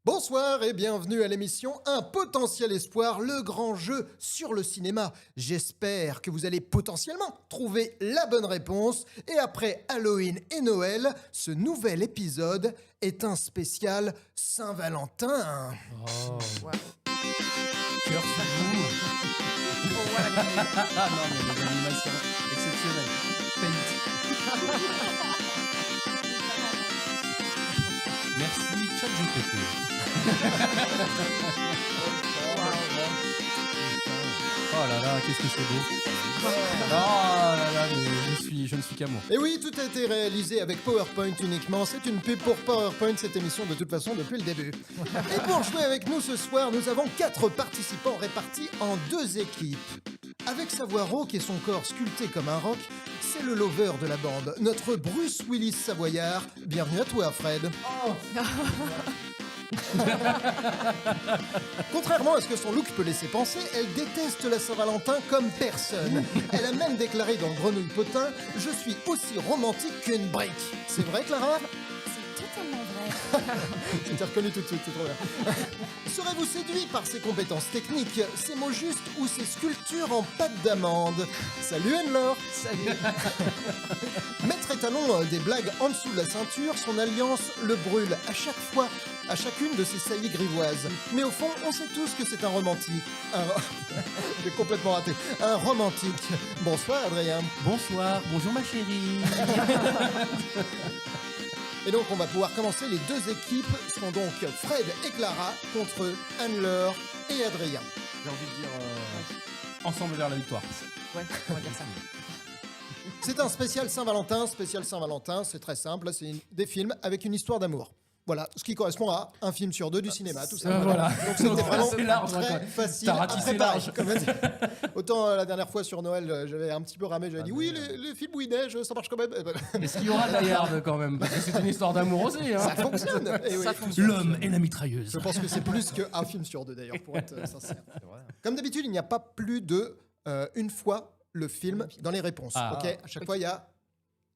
Bonsoir et bienvenue à l'émission Un potentiel espoir, le grand jeu sur le cinéma. J'espère que vous allez potentiellement trouver la bonne réponse. Et après Halloween et Noël, ce nouvel épisode est un spécial Saint-Valentin. Oh. Wow. Cœur sur vous. Ah non, mais les animations exceptionnelles. Merci, ChatGPT. Oh là là, qu'est-ce que c'est beau. Oh là là, mais je ne suis qu'amour. Et oui, tout a été réalisé avec PowerPoint uniquement. C'est une pub pour PowerPoint, cette émission, de toute façon, depuis le début. Et pour jouer avec nous ce soir, nous avons 4 participants répartis en 2 équipes. Avec sa voix rauque et son corps sculpté comme un roc, c'est le lover de la bande, notre Bruce Willis savoyard. Bienvenue à toi, Fred. Contrairement à ce que son look peut laisser penser, elle déteste la Saint-Valentin comme personne. Elle a même déclaré dans Grenouille Potin « Je suis aussi romantique qu'une brique ». C'est vrai, Clara ? C'est totalement vrai. Je t'ai reconnu tout de suite, c'est trop bien. Serez-vous séduit par ses compétences techniques, ses mots justes ou ses sculptures en pâte d'amande ? Salut Anne-Laure. Salut. Maître étalon des blagues en dessous de la ceinture, son alliance le brûle à chaque fois, à chacune de ses saillies grivoises. Mais au fond, on sait tous que c'est un romantique. J'ai complètement raté. Un romantique. Bonsoir Adrien. Bonsoir, bonjour ma chérie. Et donc on va pouvoir commencer. Les 2 équipes sont donc Fred et Clara contre Anne-Laure et Adrien. J'ai envie de dire ensemble vers la victoire. Ouais, on va dire ça. C'est un spécial Saint-Valentin. Spécial Saint-Valentin, c'est très simple. Là, c'est des films avec une histoire d'amour. Voilà, ce qui correspond à un film sur 2 du cinéma, tout ça. Voilà. Donc c'était vraiment C'est large, très quoi. facile T'as à ratissé préparer. large. Comme on dit. Autant la dernière fois sur Noël, j'avais un petit peu ramé, j'avais dit oui, les films où il neige, ça marche quand même. Est-ce qu'il y aura Die Hard quand même? Parce que c'est une histoire d'amour aussi. Hein. Ça fonctionne. Eh oui. Ça fonctionne. L'homme et la mitrailleuse. Je pense que c'est plus qu'un film sur 2 d'ailleurs, pour être sincère. Comme d'habitude, il n'y a pas plus de une fois le film dans les réponses. Ah. Ok, à chaque fois, il y a.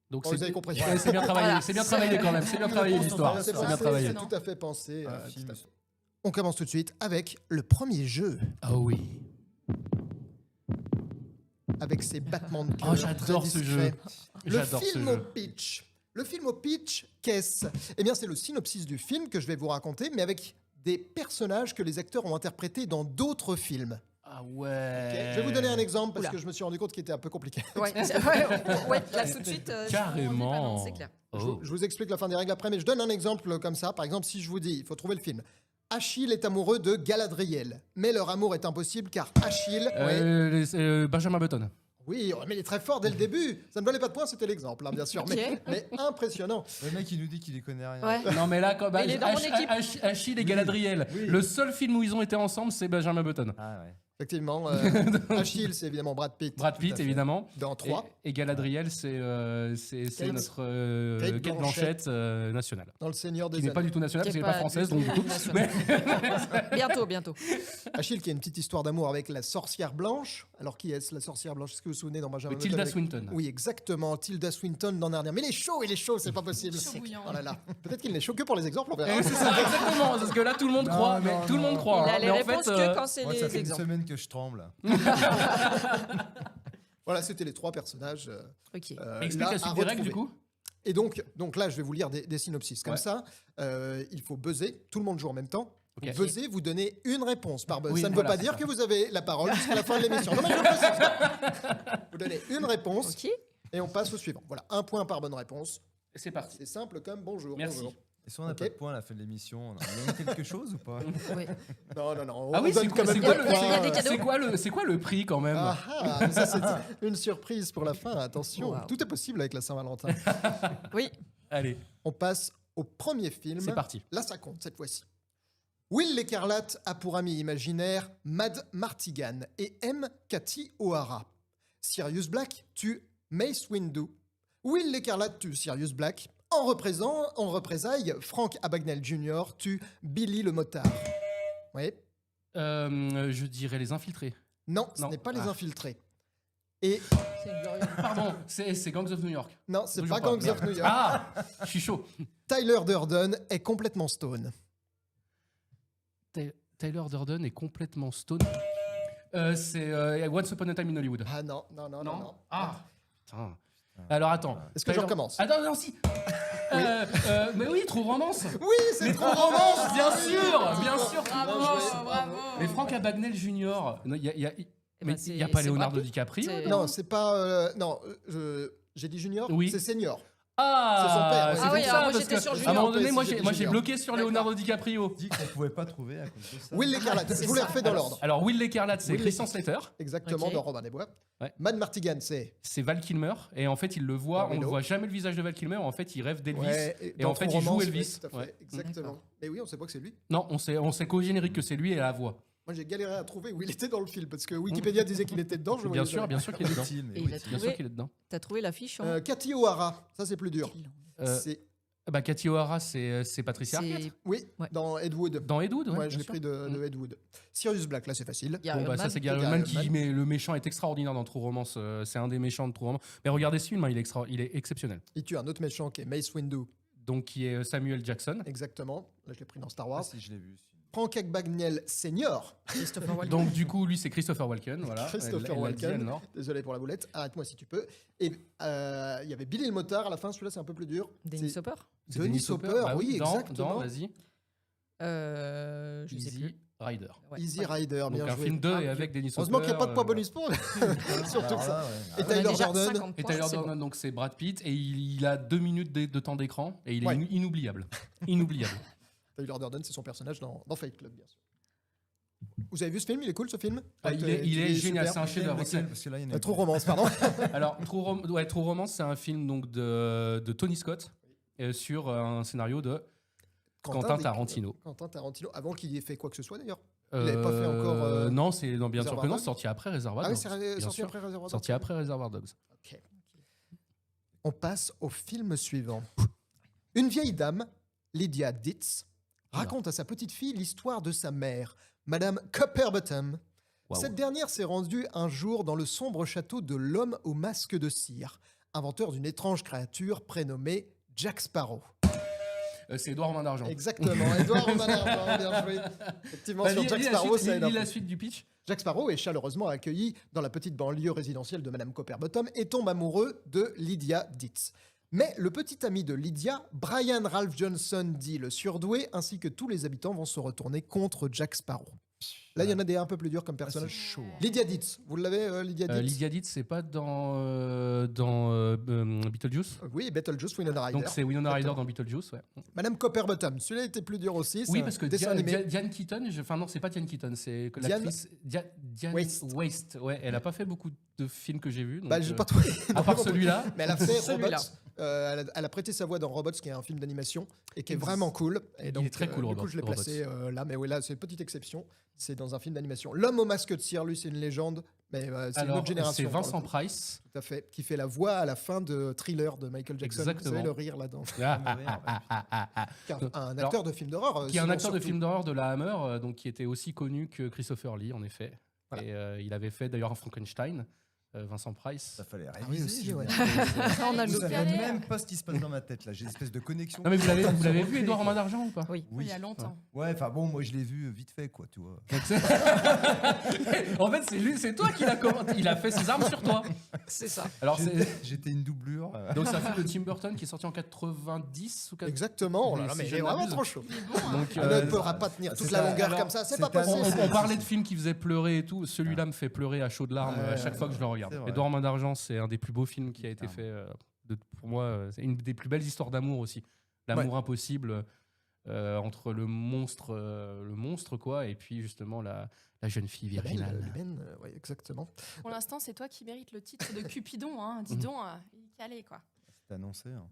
Donc Bon, vous avez compris. Ouais, c'est bien travaillé, Voilà. c'est bien travaillé quand même, c'est bien travaillé l'histoire. C'est C'est bien pensé, travaillé. c'est tout à fait pensé. tout à fait. On commence tout de suite avec le premier jeu, Ah oui. avec ses battements de cœur. Oh, j'adore très ce discrets. jeu. Le J'adore ce film au jeu. pitch. Le film au pitch, qu'est-ce ? Eh bien, c'est le synopsis du film que je vais vous raconter, mais avec des personnages que les acteurs ont interprétés dans d'autres films. Ah Ok, ouais. je vais vous donner un exemple parce Oula. que je me suis rendu compte qu'il était un peu compliqué. Ouais, là tout de suite. Carrément. C'est clair. Oh. Je vous explique la fin des règles après, mais je donne un exemple comme ça. Par exemple, si je vous dis, il faut trouver le film. Achille est amoureux de Galadriel, mais leur amour est impossible car Achille... Benjamin Button. Oui, mais il est très fort dès le début. Ça ne valait pas de points, c'était l'exemple, hein, bien sûr. Ok. Mais impressionnant. Le mec, il nous dit qu'il y connaît rien. Ouais. Non mais là, quand Il est dans mon équipe. Achille et Galadriel. Oui. Le seul film où ils ont été ensemble, c'est Benjamin Button. Ah ouais. Effectivement, Achille, c'est évidemment Brad Pitt. Brad Tout Pitt, à fait. évidemment. Dans 3. Et Galadriel, c'est Kate- notre Kate Kate Blanchett. Blanchett nationale. Dans Le Seigneur des Qui n'est pas Anneaux. du tout nationale, parce Qui qu'elle est n'est pas pas française, du donc tout du coup. nationale. Bientôt. Achille qui a une petite histoire d'amour avec la sorcière blanche. Alors qui est-ce, la sorcière blanche? Est-ce que vous vous souvenez dans Benjamin Button Tilda avec- Swinton. Oui, exactement. Tilda Swinton dans Narnia. Mais il est chaud, c'est pas possible. Chaud bouillant. Oh là là. Peut-être qu'il n'est chaud que pour les exemples, on verra. Eh, c'est ça, exactement, parce que là tout le monde croit, mais tout le monde croit. Il a hein. les Mais en réponses fait, que quand c'est Moi, ça les fait une exemples. semaine que je tremble. Voilà, c'était les 3 personnages. Ok. explique là, la à suite des règles du retrouver. coup. Et donc là, je vais vous lire des synopsis. Comme Ouais. ça, il faut buzzer. Tout le monde joue en même temps. Ok. Vous buzzez, vous donnez une réponse par buzz. Oui, ça ne voilà, veut pas c'est dire ça. que vous avez la parole jusqu'à la fin de l'émission. Non, mais je le précise. Vous donnez une réponse Ok. et on passe au suivant. Voilà, 1 point par bonne réponse. C'est parti. C'est simple comme bonjour. Merci. Bonjour. Et si on n'a Ok. pas de points à la fin de l'émission, on a gagné quelque chose ou pas? Ouais. Non. Ah on oui, donne c'est quand quoi, même c'est quoi des le- points. Il y a des cadeaux. c'est quoi le prix quand même? Ah, mais ça c'est une surprise pour la fin. Attention, Wow. tout est possible avec la Saint-Valentin. Oui. Allez, On passe au premier film. c'est parti. Là, ça compte cette fois-ci. Will l'Écarlate a pour ami imaginaire Mad Martigan et aime Cathy O'Hara. Sirius Black tue Mace Windu. Will l'Écarlate tue Sirius Black. En représailles, Frank Abagnale Jr. tue Billy le motard. Oui. Je dirais les infiltrés. Non, ce Non. n'est pas les Ah. infiltrés. Et Pardon, c'est Gangs of New York. non, c'est Toujours pas Gangs of New York. Ah, je suis chaud. Tyler Durden est complètement stone. Tyler Durden est complètement stone. C'est Once Upon a Time in Hollywood. Ah non. Ah putain. Alors attends. Est-ce que je recommence? Attends, non, si. Mais oui, True Romance. Oui, c'est Mais trop True Romance, bien sûr, bien sûr. Bravo. Mais Frank Abagnale Jr. Il y a, ben, mais il y a pas c'est Leonardo Brad Pitt. DiCaprio. C'est- Non, c'est pas. Non, j'ai dit junior. Oui. C'est senior. Ah, C'est son père, ouais. c'est Ah pour oui, ça, alors moi, parce j'étais que sur à Junior. un moment Ouais, donné, c'est moi Junior. j'ai bloqué sur D'accord. Leonardo DiCaprio. Dit qu'on pouvait pas trouver à cause de ça. Will l'Écarlate. Je vous les refais dans l'ordre. Alors Will l'Écarlate, c'est Will Christian Slater, Exactement, Ok. dans Robin des Bois. Ouais. Mad Martigan, c'est. c'est Val Kilmer, et en fait il le voit, Dans on ne Vélo. voit jamais le visage de Val Kilmer, en fait il rêve d'Elvis. Ouais, et dans en fait, True il joue Romance, Elvis. oui, tout à fait, Ouais. exactement. D'accord. Mais oui, on sait pas que c'est lui. Non, on sait qu'au générique que c'est lui et la voix. Moi, j'ai galéré à trouver où il était dans le film parce que Wikipédia disait qu'il était dedans. Je le Bien voyais sûr, jamais. bien sûr qu'il est dedans. Utile, mais Et il a utile. Bien trouvé- sûr qu'il est dedans. T'as trouvé l'affiche en... Cathy O'Hara, ça c'est plus dur. Euh, C'est Bah, Cathy O'Hara, c'est Patricia Arquette. C'est... oui, Ouais. dans Ed Wood. Dans Ed Wood, ouais, Ouais, je bien l'ai sûr. pris de Ed Wood. Sirius Black, là c'est facile. Il y a Bon, Iron bah, ça, Man. c'est Gary Iron Oldman Man. qui met le méchant est extraordinaire dans True Romance. C'est un des méchants de True Romance. Mais regardez ce film, hein, il est exceptionnel. Il tue un autre méchant qui est Mace Windu. Donc, qui est Samuel Jackson. Exactement. Là, je l'ai pris dans Star Ah, Wars. si, je l'ai vu. Frank Abagnale Senior. Christopher Walken. Donc, du coup, lui, c'est Christopher Walken. Voilà. Christopher Elle l'a dit, Walken. Anne-Laure. Désolé pour la boulette. Arrête-moi si tu peux. Et il y avait Billy le motard à la fin. Celui-là, c'est un peu plus dur. Dennis C'est Hopper. C'est Dennis Hopper, Bah oui, dans, exactement. vas-y. Je sais Easy plus. Rider. Ouais. Easy Rider, Donc, bien un joué. film 2 et Ah, avec Dennis Hopper. Heureusement qu'il n'y a pas de poids bonus pour. Surtout Alors ça. là, ouais. Et On a Tyler déjà Durden. 50 Et points, Tyler c'est bon. Durden, donc c'est Brad Pitt, et il a 2 minutes de temps d'écran, et il est Ouais. inoubliable. Inoubliable. Tyler Durden, c'est son personnage dans Fight Club, bien sûr. Vous avez vu ce film? Il est cool ce film? Ah, il est génial, c'est un chef-d'œuvre. Parce que là, il y en a Trop romance, pardon. Alors, True Romance, c'est un film donc de Tony Scott sur un scénario de Quentin Tarantino. Quentin Tarantino, avant qu'il ait fait quoi que ce soit d'ailleurs. Il n'avait pas fait encore. Non, c'est bien sûr Reservoir que non, Dogs sorti après Reservoir Ah Dogs. oui, c'est bien sorti sûr. après Reservoir Dogs. Sorti après Reservoir Dogs. Ok. On passe au film suivant. Une vieille dame, Lydia Ditz, raconte à sa petite fille l'histoire de sa mère, Madame Copperbottom. Waouh. Cette dernière s'est rendue un jour dans le sombre château de l'homme au masque de cire, inventeur d'une étrange créature prénommée Jack Sparrow. C'est Edouard Main d'Argent. Exactement, Edouard Romain d'Argent, bien joué. Effectivement, sur Jack Sparrow, ça aide un lis peu. la suite du pitch. Jack Sparrow est chaleureusement accueilli dans la petite banlieue résidentielle de Madame Copperbottom et tombe amoureux de Lydia Ditz. Mais le petit ami de Lydia, Brian Ralph Johnson, dit le surdoué, ainsi que tous les habitants vont se retourner contre Jack Sparrow. Là, il y en a des un peu plus durs comme personnage. chaud. Lydia Ditz, vous l'avez, Lydia Ditz? Lydia Ditz, c'est pas dans Beetlejuice. Oui, Beetlejuice, Winona Ryder. Donc c'est Winona Ryder Exactement. dans Beetlejuice, ouais. Madame Copperbottom, celui-là était plus dur aussi. Oui, c'est parce un que dessin animé. Diane Keaton, enfin non, c'est pas Diane Keaton, c'est que Diane l'actrice Diane Waste. Waste. Ouais, elle a pas fait beaucoup de films que j'ai vus. donc, Bah, j'ai pas trouvé. à part celui-là. Mais elle a fait Celui-là. Robots. Elle a prêté sa voix dans Robots, qui est un film d'animation et qui est Il- vraiment cool. Et il donc, est très cool, Du Robots. coup, je l'ai placé là, mais oui, là, c'est une petite exception. C'est dans un film d'animation. L'homme au masque de cire, lui, c'est une légende, mais c'est une Alors, autre génération. c'est pour le Vincent coup. Price. Tout à fait, qui fait la voix à la fin de Thriller de Michael Jackson. Exactement. Vous savez, le rire là-dedans. Un Alors, acteur de film d'horreur. Qui est un sinon, acteur de surtout. film d'horreur de la Hammer, donc qui était aussi connu que Christopher Lee, en effet. Voilà. Et il avait fait d'ailleurs un Frankenstein, Vincent Price. Ça fallait Ah oui, réviser. aussi, je veux ouais. dire. Ça, on a Vous le savez même pas ce qui se passe dans ma tête là. J'ai une espèce de connexion. Non mais vous l'avez vu, recrée, Edouard quoi. Main d'Argent ou pas Oui. Oui. Il y a longtemps. Ouais, enfin bon, moi je l'ai vu vite fait quoi, tu vois. En fait, c'est toi qui l'as commenté. Il a fait ses armes sur toi. C'est ça. Alors J'étais une doublure. donc c'est un film de Tim Burton qui est sorti en 90 ou 80. Exactement, oh là là, Si mais je il est ne vraiment m'abuse. trop chaud. Donc, On ne pourra pas tenir toute c'est la ça. longueur Alors, comme ça, c'est c'est pas un- possible. on parlait de films qui faisaient pleurer et tout. Celui-là me fait pleurer à chaudes larmes à chaque fois que je le regarde. c'est vrai. Edouard Main d'Argent, c'est un des plus beaux films qui a été Clairement. fait. Pour moi, c'est une des plus belles histoires d'amour aussi. L'amour impossible entre le monstre quoi, et puis justement la jeune fille virginale. Oui, exactement. Pour l'instant, c'est toi qui mérites le titre de Cupidon. Hein. Dis donc, il est calé, quoi. C'est annoncé. Hein.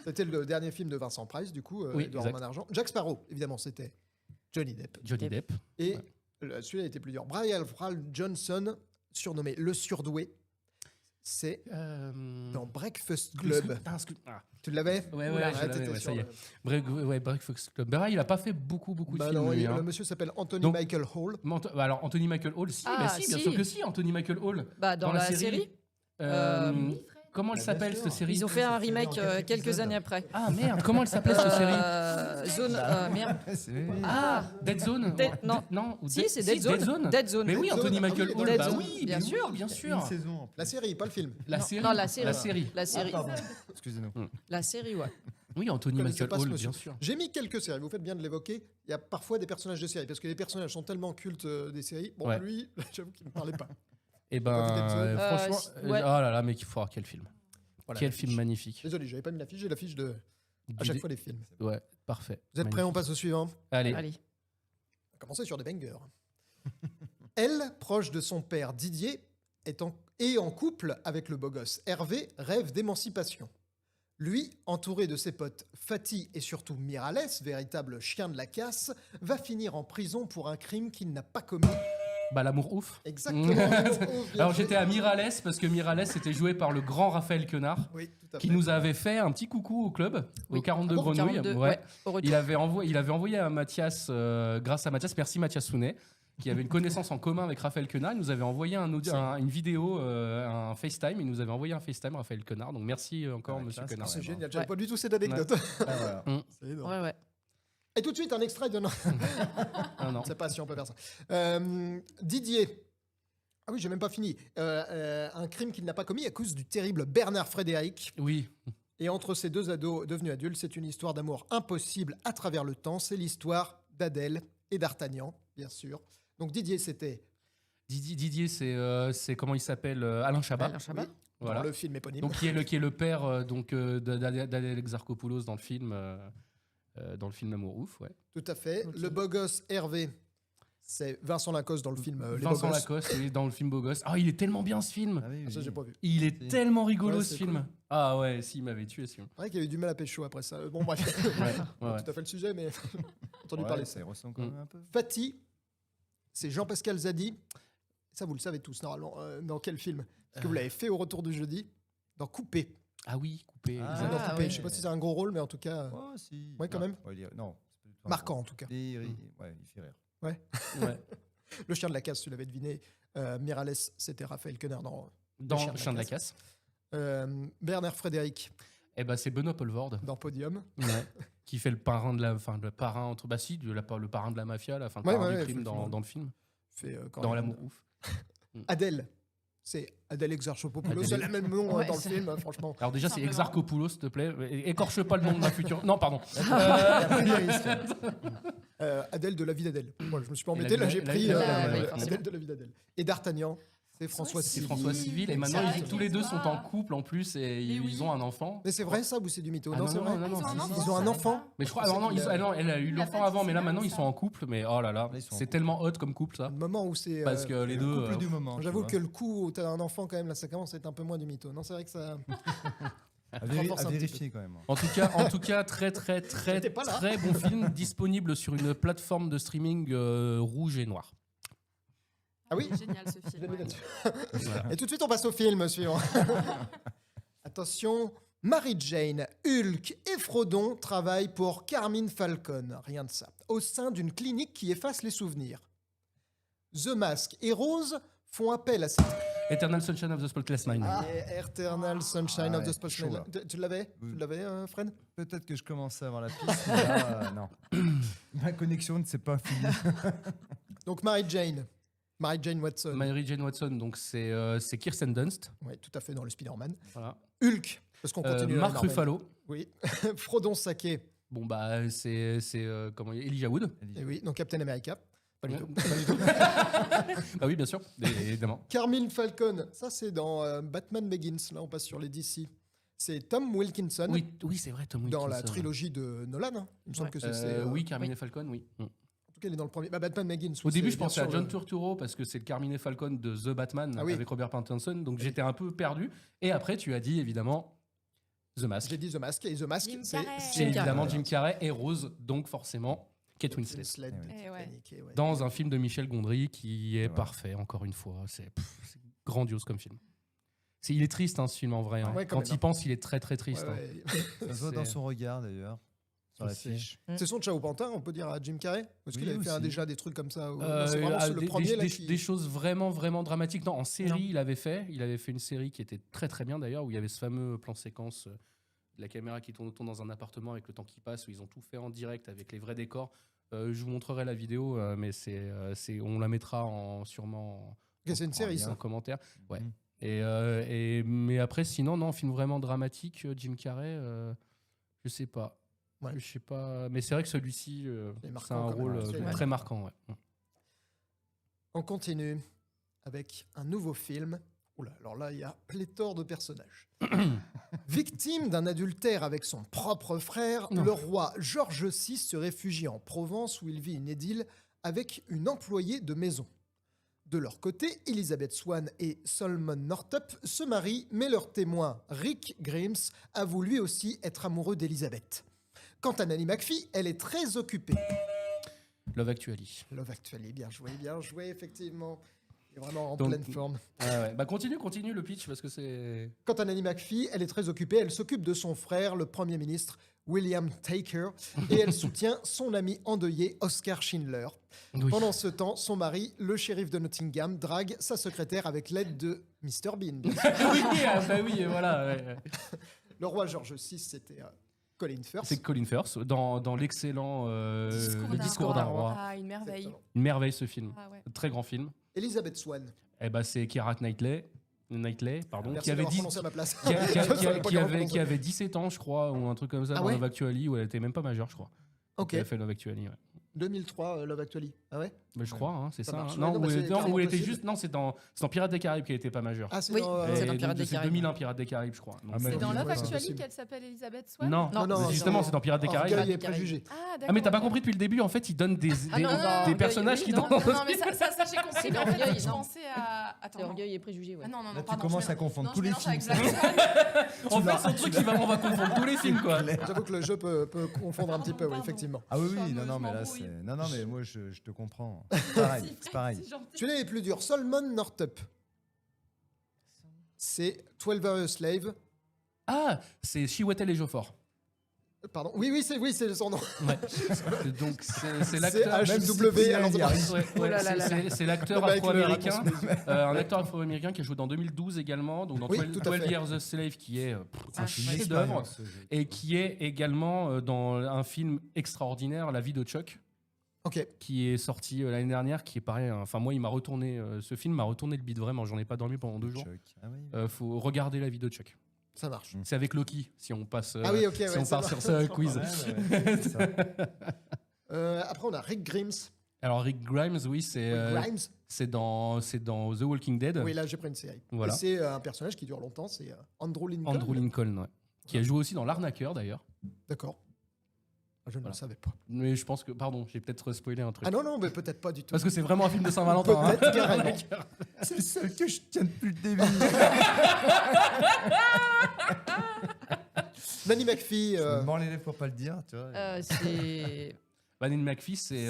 C'était le dernier film de Vincent Price, du coup, Oui, Edouard exact. Main d'Argent. Jack Sparrow, évidemment, c'était Johnny Depp. Johnny Depp. Et celui-là était plus dur. Brian Ralph Johnson, surnommé le surdoué, c'est dans Breakfast Club. Tu l'avais? Ouais, Oula, je ouais, l'avais, t'étais ouais, sur ça y est. le- Breakfast Club. Bah, il a pas fait beaucoup de Bah films. non, lui, hein. le monsieur s'appelle Anthony Donc- Michael Hall. Alors Anthony Michael Hall, si, Ah, bah si, bien si. sûr que si, Anthony Michael Hall. Bah, dans la série. Euh, Comment elle Bah, s'appelle bien cette sûr. série? Ils ont fait un c'est fait remake en quelques quelques épisodes. années après. Ah merde, comment elle s'appelait cette série? Zone. Merde. Ah, Dead Zone. Non. ou Si, c'est Dead Zone. Dead Zone. Mais oui, Dead Anthony Zone. Michael Ah oui, Hall, Dead bah Zone, oui, bien mais sûr. oui, bien Une sûr. saison en plus. La série, pas le film. La Non, série. non, la série. La série. La série. Pardon. Excusez-nous. La série, ouais. Oui, Anthony Je connaissais Michael pas ce Hall, monsieur. bien sûr. J'ai mis quelques séries, vous faites bien de l'évoquer. Il y a parfois des personnages de séries, parce que les personnages sont tellement cultes des séries. Bon, Ouais. lui, j'avoue qu'il ne me parlait pas. Et Pas vu Dead Zone. franchement, ouais. oh là là, mais qu'il faut voir quel film. Voilà, Quel l'affiche. film magnifique. Désolé, j'avais pas mis l'affiche, j'ai l'affiche de à chaque fois les films. Ouais, parfait. Vous êtes prêts, on Magnifique. passe au suivant. Allez. Allez. On va commencer sur des bangers. Elle, proche de son père Didier, est en couple avec le beau gosse Hervé, rêve d'émancipation. Lui, entouré de ses potes Fatih et surtout Miralles, véritable chien de la casse, va finir en prison pour un crime qu'il n'a pas commis. Bah, l'amour ouf. Exactement. Bien Alors joué. j'étais à Miralles parce que Miralles était joué par le grand Raphaël Quenard Oui, tout à qui fait. nous avait fait un petit coucou au club, Oui. au 42 Ah bon, Grenouilles. 42, Ouais. ouais, au retour. Il avait envoyé à Mathias, grâce à Mathias, merci Mathias Sounet, qui avait une connaissance en commun avec Raphaël Quenard. Il nous avait envoyé une vidéo, un FaceTime. Il nous avait envoyé un FaceTime, Raphaël Quenard. Donc merci encore, Ah, monsieur classe, Quenard. C'est Ouais, génial, bon. j'avais pas du tout cette anecdote. Ah, voilà. C'est énorme. Ouais, ouais. Et tout de suite, un extrait de... Non, Ah, non. je sais pas si on peut faire ça. Didier. Ah oui, j'ai même pas fini. Un crime qu'il n'a pas commis à cause du terrible Bernard Frédéric. Oui, Et entre ces deux ados devenus adultes, c'est une histoire d'amour impossible à travers le temps. C'est l'histoire d'Adèle et d'Artagnan, bien sûr. Donc Didier, c'était Didier, c'est comment il s'appelle, Alain Chabat. Alain Chabat. oui, Voilà. dans le film éponyme. Donc qui est le père d'Adèle Exarchopoulos dans le film Amour ouf, ouais. Tout à fait. Ok. Le beau gosse Hervé, c'est Vincent Lacoste dans le film Les Beaux Vincent Gosses. Lacoste, oui, dans le film Beau Gosse. Ah, il est tellement bien ce film. Ah oui, Ah, ça, oui. j'ai pas vu. Il est Si. tellement rigolo Ouais, ce c'est film. cool. Ah ouais, si, il m'avait tué ce film. C'est vrai qu'il y a eu du mal à pécho après ça. Bon, bref. Ouais, ouais. Tout à fait le sujet, mais entendu Ouais, parler de ça ça. y ressemble quand même un peu. Fatih, c'est Jean-Pascal Zadi. Ça, vous le savez tous, normalement. Dans quel film? Parce que vous l'avez fait au retour du jeudi. Dans Coupé. Ah oui, coupé. Ah, Il est dans Ah, Coupé. ouais. Je sais pas si c'est un gros rôle, mais en tout cas, Oh, si. Ouais, quand Non, même. non, c'est pas du tout un marquant gros- en tout cas. Et ouais, il fait rire. Ouais. Le chien de la casse, tu l'avais deviné. Miralles, c'était Raphaël Quenard dans Dans Chien de la Chien de la Casse. Casse. Bernard Frédéric Eh ben c'est Benoît Poelvoorde. dans Podium. Ouais. Qui fait le parrain le parrain entre le parrain de la mafia, la fin le Ouais, parrain ouais, du crime effectivement. dans le film, Fait, quand dans même- l'amour ouf. Adèle, c'est Adèle Exarchopoulos. Adèle. C'est le même nom Ouais, dans le c'est- film, franchement. Alors déjà c'est Simplement. Exarchopoulos, s'il te plaît. Écorche pas le nom de ma future. Non, pardon. Adèle de la vie d'Adèle. Moi, je me suis pas Et la embêté, là vie- j'ai la pris vie d'Adèle, ouais, Adèle forcément. de la vie d'Adèle. Et d'Artagnan, c'est François C'est Civil. François Civil et maintenant Exact. tous les deux sont en couple en plus et ils oui. ont un enfant. Mais c'est vrai ça ou c'est du mytho? Ah non, non, c'est non, vrai. non, non, Ils ont un si, si, enfant, si. Ils ont un ça enfant. va pas. Mais je crois, Je alors non, pensais qu'il a- elle a eu Il a l'enfant pas avant, dit mais là ça, maintenant comme ils ça. sont en couple. Mais oh là là, Là, ils sont en c'est couple. tellement hot comme couple ça. Le moment où c'est. Parce que les Le deux. couple du moment. tu J'avoue vois. que le coup où t'as un enfant, quand même, là, ça commence à être un peu moins du mytho. Non, c'est vrai que ça. À renforce un petit vérifier quand même. En tout cas, très J'étais pas là. très bon film disponible sur une plateforme de streaming rouge et noir. Ah oui. Génial ce film. J'ai mis ouais. là-dessus. Voilà. Et tout de suite, on passe au film suivant. Attention, Mary Jane, Hulk et Frodon travaillent pour Carmine Falcon, rien de ça, au sein d'une clinique qui efface les souvenirs. The Mask et Rose font appel à cette Eternal Sunshine of the Spotless Mind. Eternal Sunshine Ah of the ouais, Spotless chaud, Mind. là. Tu l'avais Oui. Tu l'avais, Fred? Peut-être que je commençais à avoir la piste, mais là, non. Ma connexion ne s'est pas finie. Donc Mary Jane Watson. Mary Jane Watson, donc c'est Kirsten Dunst. Oui, tout à fait, dans le Spider-Man. Voilà. Hulk, parce qu'on continue. Mark Marvel. Ruffalo. Oui. Frodon Sake. Bon bah c'est comment Elijah Wood. Et oui, donc Captain America. Pas du Ouais. tout. Bah oui bien sûr, évidemment. Carmine Falcon, ça c'est dans Batman Begins. Là, on passe sur les DC. C'est Tom Wilkinson Oui c'est vrai Tom dans la Wilkinson. trilogie de Nolan. Hein. Il me semble Ouais. que c'est. Oui, Carmine et Falcon, oui. En tout cas, il est dans le premier. Bah, Batman Begins. Au oui, début, c'est je bien pensais à sûr John le- Turturro parce que c'est le Carmine et Falcon de The Batman Ah oui. avec Robert Pattinson, donc j'étais un peu perdu. Et après, tu as dit évidemment The Mask. J'ai dit The Mask. Et The Mask, Jim c'est. Carrey. C'est évidemment Jim Carrey et Rose, donc forcément Kate Winslet. Winslet, Eh oui. Eh ouais. Titanic, et ouais. Dans un film de Michel Gondry qui est Ouais. parfait, encore une fois. C'est grandiose comme film. Il est triste, hein, ce film, en vrai. Hein. Ouais, quand Quand même, il hein. pense, il est très très triste. Ouais, hein. ouais. Ça se voit dans C'est- son regard d'ailleurs. sur l'affiche. C'est son Ciao Pantin, on peut dire, à Jim Carrey? Parce qu'il Oui, avait fait aussi. déjà des trucs comme ça. C'est vraiment le des, premier, là, des- qui- des choses vraiment, vraiment dramatiques. Non, en série, Non. il avait fait une série qui était très, très bien d'ailleurs, où il y avait ce fameux plan séquence de la caméra qui tourne autour dans un appartement avec le temps qui passe, où ils ont tout fait en direct avec les vrais décors. Je vous montrerai la vidéo, mais on la mettra sûrement Ok, c'est une série, en ça. commentaire. Ouais. Mhm. Mais après, sinon, non, film vraiment dramatique, Jim Carrey, je sais pas. Ouais. Je sais pas. Mais c'est vrai que celui-ci, Il est c'est marquant un quand même, rôle celui-là. très marquant. Ouais. On continue avec un nouveau film. Oula, alors là, il y a pléthore de personnages. Victime d'un adultère avec son propre frère, Non. le roi George VI se réfugie en Provence où il vit une idylle avec une employée de maison. De leur côté, Elizabeth Swann et Solomon Northup se marient, mais leur témoin, Rick Grimes, avoue lui aussi être amoureux d'Elizabeth. Quant à Nanny McPhee, elle est très occupée. Love Actually. Love Actually, bien joué, effectivement. Il est vraiment en Donc- pleine forme. Ah ouais. Bah continue le pitch parce que c'est. Quant à Nanny McPhee, elle est très occupée. Elle s'occupe de son frère, le Premier ministre William Taker, et elle soutient son ami endeuillé Oscar Schindler. Oui. Pendant ce temps, son mari, le shérif de Nottingham, drague sa secrétaire avec l'aide de Mr Bean. bien sûr. oui, bah oui, voilà. Ouais. Le roi George VI, c'était Colin Firth. C'est Colin Firth dans l'excellent Le Discours d'un roi. Ah, une merveille. Exactement. Une merveille ce film. Ah ouais. Très grand film. Elizabeth Swann. Et bah c'est Keira Knightley, pardon, Merci qui avait d'avoir 10 prononcé à ma place. qui, a- qui a- Je qui savais a- pas qui comment avait, prononcer. qui avait 17 ans, je crois, ou un truc comme ça, Ah dans ouais Love Actually, où elle était même pas majeure, je crois. Ok, Elle a fait Love Actually, ouais. 2003, Love Actually. Ah ouais Bah, je crois, hein, c'est Ça ça. marche. hein. Non, Ouais, non, où mais elle, c'est non, carrément où elle était possible. juste. Non, c'est dans Pirates des Caraïbes qu'elle était pas majeure. Ah, c'est Oui, dans, c'est Et dans donc, Pirates des c'est Caraïbes. 2001 Pirates des Caraïbes, je crois. Donc, Ah, mais C'est dans oui, Love ouais, c'est Actually possible. qu'elle s'appelle Elizabeth Swann. Non, Non, justement, c'est c'est dans Pirates des Caraïbes. Orgueil et Caraïbes. préjugés. Ah, d'accord. Ah, mais t'as pas ok. compris depuis le début, en fait, ils donnent des Ah non, non, des non, personnages oui, qui non. donnent. Non, mais ça j'ai compris. C'est Mais en fait, Orgueil, je non. pensais à. Attends. C'est non. Orgueil et préjugés, ouais. Ah non, non, Là, non, tu pardon. commences je à mélange- confondre non, tous je les mélange avec films. Black Swan. En fait, c'est un truc qui va, on va confondre tous les films, quoi. J'avoue que le jeu peut confondre un petit peu, oui, Pardon. effectivement. Ah oui, Je oui, non, non, je mais là, m'embrouille. c'est. Non, non, mais moi, je te comprends. C'est pareil, c'est pareil. C'est gentil. Celui-là est plus dur. Solomon Northup. C'est 12 Hour Slave. Ah, c'est Chiwetel Ejiofor. Pardon. Oui, c'est son nom. Ouais. Donc, c'est C'est l'acteur. HW à l'endroit. Ouais, Oh ouais, là là là c'est l'acteur Non, mais avec le afro-américain, raccourci. un acteur afro-américain qui a joué dans 2012 également, donc dans Oui, 12, tout à fait. Years a Slave, qui est Ah, un ouais. chef-d'œuvre, et qui est également dans un film extraordinaire, La vie de Chuck, Ok. qui est sorti l'année dernière, qui est pareil. Enfin, moi, il m'a retourné, ce film m'a retourné le bide vraiment. J'en ai pas dormi pendant 2 jours. Chuck. Ah oui. Faut regarder La vie de Chuck. Ça marche. C'est avec Loki, si on passe. Ah oui, ok. si ouais, on ça part va. sur ce quiz. Ouais, c'est ça. Après, on a Rick Grimes. Alors Rick Grimes, oui, c'est Grimes. c'est dans The Walking Dead. Oui, là, j'ai pris une série. Voilà. Et c'est un personnage qui dure longtemps. C'est Andrew Lincoln. Andrew Lincoln, ouais. Qui a joué aussi dans L'Arnaqueur d'ailleurs. D'accord. Ah, je ne Voilà. le savais pas. Mais je pense que, pardon, j'ai peut-être spoilé un truc. Ah non, mais peut-être pas du tout. Parce que c'est vraiment un film de Saint-Valentin. hein. Peut-être carrément. C'est le seul que je tiens depuis le début. Nanny McPhee. Je me mords les lèvres pour pas le dire, tu vois. C'est. Vanine McPhee, c'est.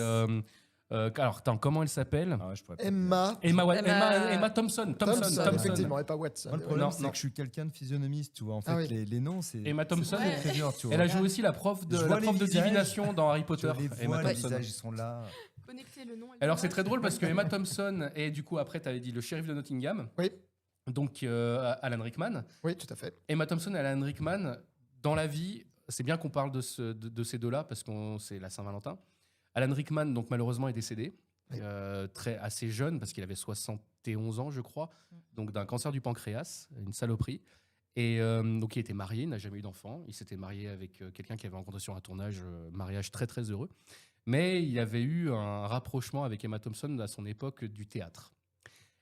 Alors, attends, comment elle s'appelle Ah ouais, je pourrais pas le dire. Emma Emma Thompson. Thompson, effectivement, et pas Watson. Moi, le problème, Non, c'est non. que je suis quelqu'un de physionomiste, tu vois. En fait, Ah oui. les noms, c'est. Emma Thompson. c'est très dur, tu vois. Elle a joué aussi la prof de, Je vois les visages, divination dans Harry Potter. Je les Emma vois, les Thompson. visages, ils sont là. Connecter le nom. et le Alors, c'est visage. très drôle parce que Emma Thompson est du coup, après, tu avais dit le shérif de Nottingham. Oui. Donc, Alan Rickman. Oui, tout à fait. Emma Thompson et Alan Rickman, dans la vie, c'est bien qu'on parle de ces deux-là parce que c'est la Saint-Valentin. Alan Rickman, donc malheureusement, est décédé Oui. assez jeune parce qu'il avait 71 ans, je crois, donc d'un cancer du pancréas, une saloperie. Et donc il était marié, n'a jamais eu d'enfant. Il s'était marié avec quelqu'un qui avait rencontré sur un tournage, mariage très très heureux. Mais il avait eu un rapprochement avec Emma Thompson à son époque du théâtre.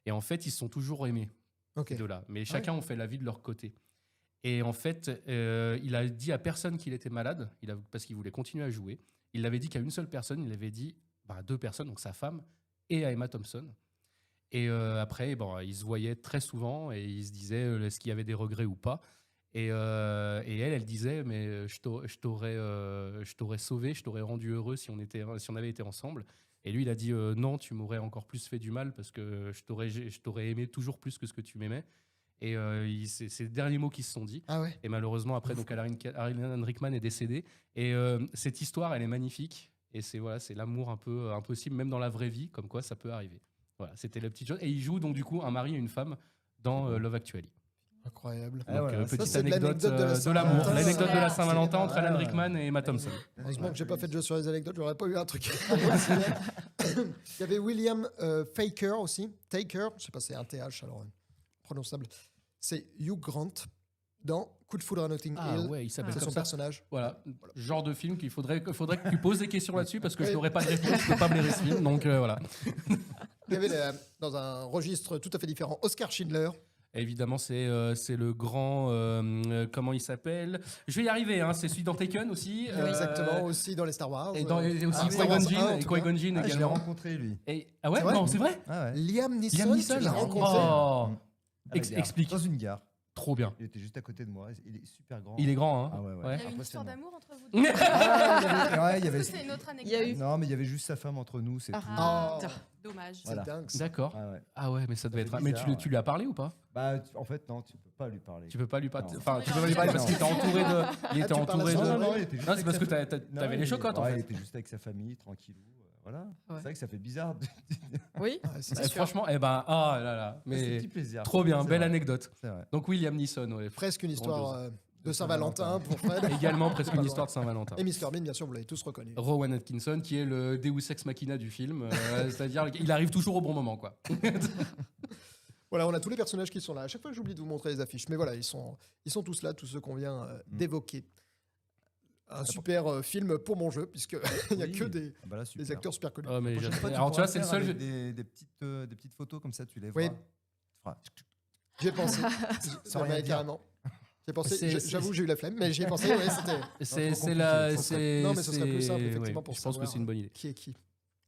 Et en fait, ils se sont toujours aimés, Ok. ces deux-là. Mais chacun ont fait la vie de leur côté. Et en fait, il a dit à personne qu'il était malade, parce qu'il voulait continuer à jouer. Il l'avait dit qu'à une seule personne, il l'avait dit à 2 personnes, donc sa femme et à Emma Thompson. Et après, ils se voyaient très souvent et ils se disaient est-ce qu'il y avait des regrets ou pas. Et elle disait mais je t'aurais sauvé, je t'aurais rendu heureux si on avait été ensemble. Et lui, il a dit non, tu m'aurais encore plus fait du mal parce que je t'aurais aimé toujours plus que ce que tu m'aimais. Et c'est les derniers mots qui se sont dit. Ah ouais. Et malheureusement, après, donc Alan Rickman est décédé. Et cette histoire, elle est magnifique. Et c'est l'amour un peu impossible, même dans la vraie vie, comme quoi ça peut arriver. Voilà, c'était la petite chose. Et il joue donc du coup un mari et une femme dans Love Actually. Incroyable. Donc, voilà, petite c'est de anecdote l'anecdote de la de l'amour. Saint-Valentin. L'anecdote de la C'est Saint-Valentin entre Alan Ah, Rickman et Emma Thompson. Heureusement que j'ai pas fait de jeu sur les anecdotes, j'aurais pas eu un truc. Il y avait William Faker aussi. Taker, je sais pas, c'est un TH alors prononçable. C'est Hugh Grant dans Coup de foudre à Notting Ah Hill. ouais, il s'appelle C'est comme son ça. personnage. Voilà, genre de film qu'il faudrait que tu poses des questions là-dessus parce que je n'aurais pas de réponse, je peux pas blairer ce film. Donc voilà. Il y avait dans un registre tout à fait différent Oscar Schindler. Évidemment, c'est le grand. Comment il s'appelle? Je vais y arriver, hein, c'est celui dans Taken aussi. Exactement, aussi dans les Star Wars. Et aussi Star Wars 1, Qui-Gon Jinn, en tout cas. Qui-Gon Jinn Ah, je l'ai également. rencontré, lui. Ah ouais, C'est vrai non, c'est vrai? Ah ouais. Liam Neeson, Liam Neeson, tu l'as rencontré. Oh, À la gare. explique. Dans une gare. Trop bien. Il était juste à côté de moi. Il est super grand. Il est grand, hein? Ah ouais, ouais. Il y a eu une Impressionnant. histoire d'amour entre vous deux. Ah, il y avait... Ça, c'est une autre Il y a anecdote. eu. Non, mais il y avait juste sa femme entre nous, c'est tout. Ah, Oh. dommage. C'est Voilà. dingue. Ça. D'accord. Ah ouais. Ah ouais, mais ça devait Ça être. fait Mais bizarre, tu lui as parlé ou pas? Bah, en fait, non, tu peux pas lui parler. Tu peux pas lui parler. Non. Enfin, tu peux pas lui parler parce qu'il était entouré de. Il était tu parles à entouré son de. nom, Non, il était juste Non, c'est avec parce que sa t'avais Non, les chocottes en ouais, fait. Il était juste avec sa famille, tranquillou. Voilà. Ouais. C'est vrai que ça fait bizarre. Oui. Ouais, c'est Eh, franchement, eh ben, ah là là. C'est un Mais petit plaisir. trop bien, C'est belle vrai. anecdote. C'est vrai. Donc William Neeson, ouais. presque une histoire Grandiose. de Saint-Valentin pour Fred. Également presque Pas une loin. histoire de Saint-Valentin. Et Mr Bean, bien sûr, vous l'avez tous reconnu. Rowan Atkinson, qui est le Deus Ex Machina du film, c'est-à-dire qu'il arrive toujours au bon moment, quoi. Voilà, on a tous les personnages qui sont là. À chaque fois, j'oublie de vous montrer les affiches. Mais voilà, ils sont tous là, tous ceux qu'on vient d'évoquer. Un super film pour mon jeu, puisqu'il n'y a Oui. que des Ah bah là, super. acteurs super connus. Oh, mais Prochaine j'adore. fois, Alors tu vois, pourras c'est le faire seul. avec des petites photos comme ça, tu les vois. Oui. Tu feras- J'y ai pensé. Sans Non, mais rien dire. carrément. J'ai pensé, C'est- j'avoue, j'ai eu la flemme, mais j'y ai pensé. Ouais, c'était C'est compliqué, la. ça c'est- Non, mais ce serait plus simple, c'est- effectivement, ouais, pour je pense que savoir. c'est une bonne idée. qui est qui.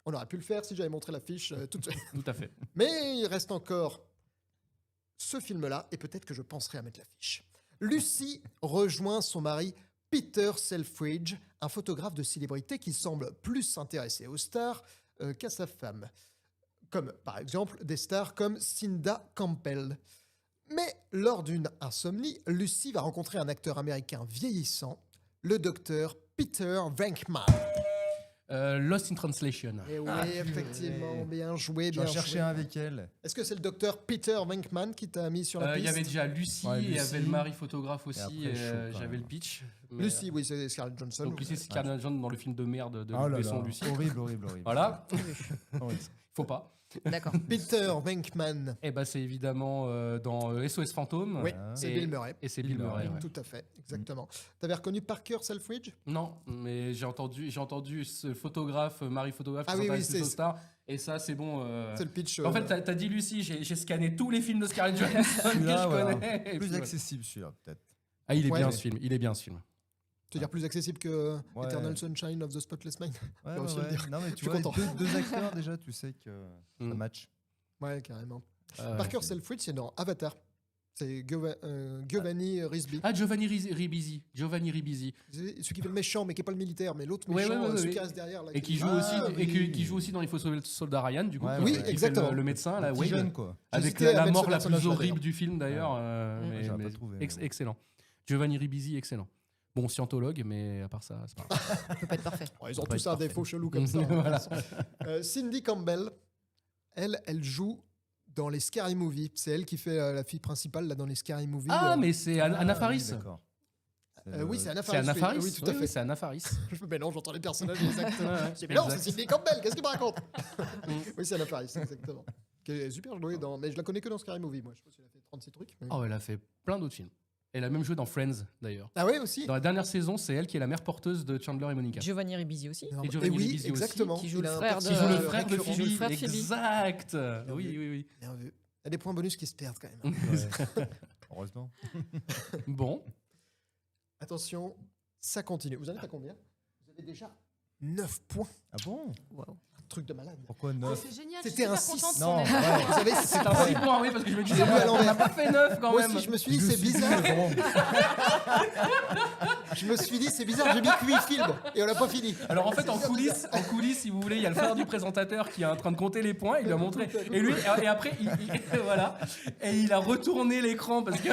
On aurait pu le faire si j'avais montré l'affiche tout de suite. Tout à fait. Mais il reste encore ce film-là, et peut-être que je penserai à mettre l'affiche. Lucy rejoint son mari Peter Selfridge, un photographe de célébrité qui semble plus s'intéresser aux stars qu'à sa femme. Comme par exemple des stars comme Cinda Campbell. Mais lors d'une insomnie, Lucy va rencontrer un acteur américain vieillissant, le docteur Peter Venkman. Lost in Translation. Et oui, effectivement, bien joué, J'en bien cherchais joué. un avec elle. Est-ce que c'est le docteur Peter Venkman qui t'a mis sur la Il piste y avait déjà Lucy, Ouais, et il y avait Lucy. le mari photographe aussi. après, chaud, quand J'avais même. le pitch. mais, Lucy, oui, c'est Scarlett Johansson. Donc Lucy, c'est Scarlett Johansson dans le film de merde de Oh Luc là Besson, là. Lucy. Horrible, horrible, horrible. Voilà, Horrible. faut pas. D'accord. Peter Venkman. Et bah c'est évidemment dans SOS Fantôme. Oui, Ah. c'est Et- Bill Murray. Et c'est Bill Bill Murray. Murray. Ouais. Tout à fait, exactement. T'avais reconnu Parker Selfridge? Non, mais j'ai entendu ce photographe, Marie photographe, qui Ah oui, s'intéresse oui, plus aux c'est- stars. Et ça, c'est bon. C'est le pitch. En fait, t'as dit Lucy, j'ai scanné tous les films de Scarlett Johansson que je Celui-là, voilà. connais. et puis, Plus ouais. accessible, celui-là, peut-être. Ah, il est Ouais, bien mais- ce film. Il est bien ce film. tu veux dire plus accessible que Ouais. Eternal Sunshine of the Spotless Mind? Ouais, Faut aussi le dire. Non, mais Je tu suis vois, content. deux acteurs, déjà, tu sais que ça Mm. match. Ouais, carrément. Ouais. Parker Selfridge, c'est dans Avatar. C'est Giovanni Ribisi. Ah, Giovanni Ribisi. Giovanni Ribisi. C'est celui qui fait le méchant, mais qui n'est pas le militaire, mais l'autre Ouais, méchant ouais, ouais, se ouais. casse derrière. Là, Et qui joue Ah, aussi, oui. qui joue aussi dans Les Faux Soldats Ryan, du coup. Ouais, qui oui, fait exactement. Le médecin, là, Petit Wade. jeune, quoi. Avec J'hésitais à la mettre mort ce la plus personnage-là, horrible d'ailleurs. du film, d'ailleurs. J'aurais pas trouvé, mais bon. Excellent. Giovanni Ribisi, excellent. Bon, scientologue, mais à part ça, c'est pas grave. Ça peut pas être parfait. Ouais, ils ont peut pas tous être un parfait. défaut chelou comme ça. hein, Voilà. de toute façon. Cindy Campbell, elle joue dans les Scary Movie. C'est elle qui fait la fille principale là, dans les Scary Movie. Ah, mais c'est Anna Ah, Faris. oui, d'accord. oui, c'est Anna C'est Faris. Anna oui. Faris. Oui, tout à fait. c'est Anna Faris. Je me mélange, j'entends les personnages exactement. Ouais, ouais. Mais non, c'est Exact. Cindy Campbell, qu'est-ce qu'il me raconte? Oui, c'est Anna Faris, exactement. Qui est super jouée dans. Mais je la connais que dans Scary Movie, moi. Je pense qu'elle a fait 36 trucs. mais- Oh, elle a fait plein d'autres films. Elle a même joué dans Friends, d'ailleurs. Ah oui, aussi. Dans la dernière saison, c'est elle qui est la mère porteuse de Chandler et Monica. Giovanni Ribisi aussi. Et Giovanni oui, Ribisi aussi, exactement. qui joue Il le a un frère de- Qui joue le personnage frère de récurrent. Phoebe. Phoebe. Le frère de Phoebe. Exact. Bien Oui, vu. oui, oui. Bien vu. Il y a des points bonus qui se perdent quand même. Ouais. Heureusement. Bon. Attention, ça continue. Vous en êtes à combien? Vous avez déjà 9 points. Ah bon? Waouh. truc de malade. Pourquoi Oh, 9? c'est génial. C'était je un suis super 6. contente Non, qu'on ait- ouais. Vous savez, C'est un 6 points, oui, parce que je me disais, J'ai vu à on n'a l'envers. pas fait 9 quand Moi même. aussi, je me suis dit, c'est bizarre. Je me suis dit, c'est bizarre, j'ai mis 8 films et on l'a pas fini. Alors en fait, en coulisses, si vous voulez, il y a le frère du présentateur qui est en train de compter les points. Il lui a montré. Et lui, et après, voilà. Et il a retourné l'écran parce que.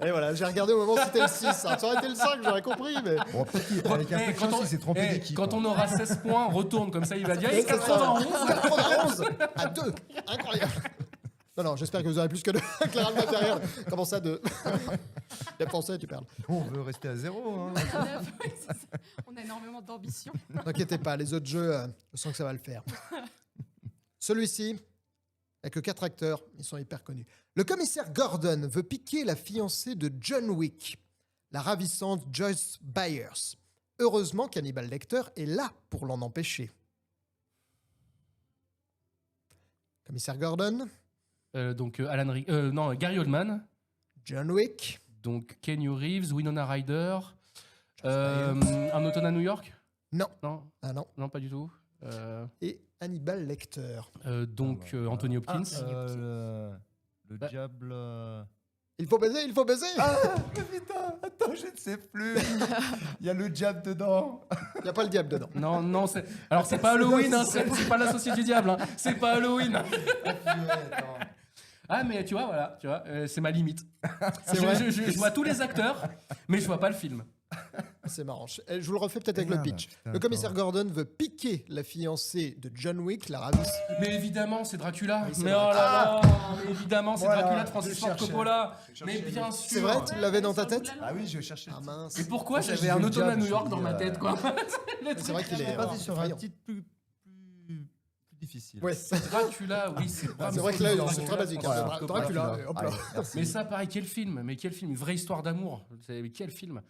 Et voilà, j'ai regardé au moment où c'était le 6. Ça aurait été le 5, j'aurais compris, mais. Bon, peut-être qu'avec un peu de chance, il s'est trompé d'équipe. Quand on aura 16 points, retourne comme ça, il va dire. Et Et 91. 91 à 2. Incroyable. Non, j'espère que vous aurez plus que 2. Clara le matériel. Comment ça, 2? Bien pensé, tu parles. On veut rester à 0. Hein. Oui, c'est ça. On a énormément d'ambition. N'inquiétez pas, les autres jeux, je sens que ça va le faire. Celui-ci, avec que 4 acteurs, ils sont hyper connus. Le commissaire Gordon veut piquer la fiancée de John Wick, la ravissante Joyce Byers. Heureusement qu'Hannibal Lecter est là pour l'en empêcher. Commissaire Gordon, Donc Gary Oldman, John Wick, donc Keanu Reeves, Winona Ryder, Un automne à New York. Non. Non, Ah non. non, pas du tout. Et Hannibal Lecter. Anthony Hopkins. Le Bah. diable. Il faut baiser, il faut baiser. Ah, putain, attends, je ne sais plus. Il y a le diable dedans. Il n'y a pas le diable dedans. Non, non, alors c'est pas Halloween, hein, c'est pas l'associé du diable, hein, c'est pas Halloween. Ah mais tu vois, voilà, c'est ma limite. Je vois tous les acteurs, mais je vois pas le film. C'est marrant. Je vous le refais peut-être avec Merde, le pitch. putain, Le commissaire Gordon veut piquer la fiancée de John Wick, la ravisse. Mais évidemment, c'est Dracula. Oui, c'est mais vrai. oh là là, mais évidemment, c'est Voilà, Dracula de Francis je Ford cherchais. Coppola. Je cherchais. Mais bien sûr. C'est vrai, tu l'avais dans ta tête? Ah oui, je cherchais. Ah mince. Et pourquoi J'ai j'avais vu un le automne à diable, New je York me dans dis, ma tête, quoi. C'est vrai qu'il est basé sur un effrayant. titre plus difficile. Ouais. Dracula, oui, c'est C'est vrai que là, c'est très basique. Francis hein. Ford Dracula, Coppola. hop là. Allez, merci. Mais ça, pareil, quel film? Mais quel film? Une vraie histoire d'amour. Mais quel film?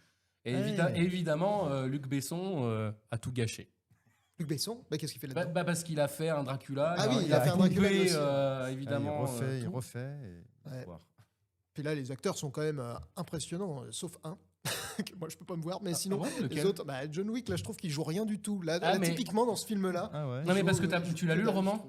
Et Ouais. évidemment, Luc Besson a tout gâché. Luc Besson, mais qu'est-ce qu'il fait là-dedans? Parce qu'il a fait un Dracula. Ah oui, il a a fait un Dracula, coupé, lui aussi. évidemment. Il tout. refait. Et Ouais. voir. Puis là, les acteurs sont quand même impressionnants, sauf un. Que moi, je peux pas me voir, mais sinon, bon, les lequel autres, John Wick, là, je trouve qu'il joue rien du tout. Là, Ah, mais- typiquement, dans ce film-là. Ah ouais. Non, mais parce que joue- tu l'as lu le roman?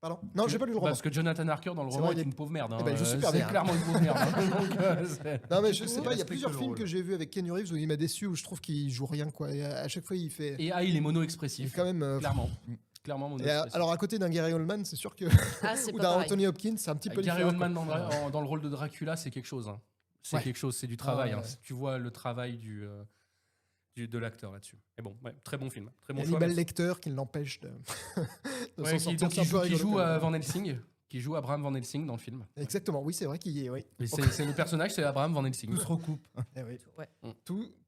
Pardon? Non, j'ai pas lu le roman. Parce que Jonathan Harker dans le C'est roman vrai, est il est- une pauvre merde. hein. Eh ben, il joue super C'est bien. clairement une pauvre merde. hein. Donc, Non, mais je sais pas, il y a respecte plusieurs le films rôle. que j'ai vus avec Keanu Reeves où il m'a déçu, où je trouve qu'il joue rien, quoi. Et à chaque fois, il fait. Et il est Il mono-expressif. est quand même. Clairement. Clairement Et mono-expressif. alors, à côté d'un Gary Oldman, c'est sûr que. Ah, c'est Ou pas d'un pareil. Anthony Hopkins, c'est un petit peu Gary différent, Oldman quoi. dans le rôle de Dracula, c'est quelque chose. hein. C'est Ouais. quelque chose, c'est du travail. Ah, ouais, hein. ouais. Tu vois le travail de l'acteur là-dessus. Et bon, ouais, très bon film. Très bon choix. Hannibal merci. Lecter qui l'empêche de. de Ouais, s'en qui, sortir. donc, C'est un peu qui rigolo, joue quand même. Van Helsing. Qui joue Abraham Van Helsing dans le film. Exactement, oui, c'est vrai qu'il y est, oui. Et c'est le personnage, c'est Abraham Van Helsing. Tout se recoupe. Eh oui. Ouais.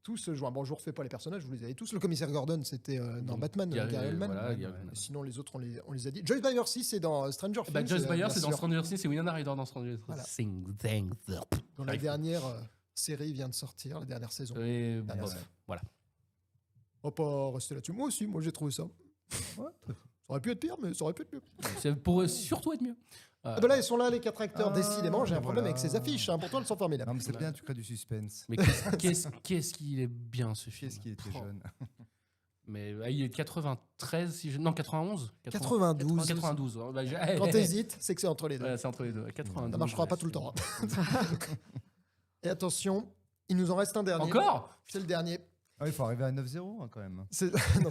Tout se joint. Bon, je vous refais pas les personnages, vous les avez tous. Le commissaire Gordon, c'était dans Donc, Batman, Gary Oldman. voilà, Gary Ouais. Oldman. Sinon, les autres, on les a dit. Joyce Byers, si, c'est dans Stranger Things. Bah, Joyce Byers, c'est dans sûr. Stranger Things, c'est Winona Ryder dans Stranger Voilà. Things. Dans la dernière série vient de sortir, la dernière saison. Et Ah, bof, ouais. voilà. On va pas rester là-dessus. Moi aussi, j'ai trouvé ça. Ça aurait pu être pire, mais ça aurait pu être mieux. C'est pour surtout être mieux. Ah ben là, ils sont là, les 4 acteurs. Ah, Décidément, j'ai un problème voilà. avec ces affiches. Hein. Pour toi, elles sont formidables. Non, mais c'est bien, tu crées du suspense. Mais qu'est-ce qu'il est bien ce film. Qu'est-ce qu'il était Oh. jeune. Mais il est de 93, si je... non 91. 92. 92. hein. Bah, Quand t'hésites, c'est que c'est entre les deux. Ouais, c'est entre les deux. 92. Ça marchera pas tout le temps. hein. Et attention, il nous en reste un dernier. Encore. C'est le dernier. Ah, il faut arriver à 9-0 hein, quand même. C'est non,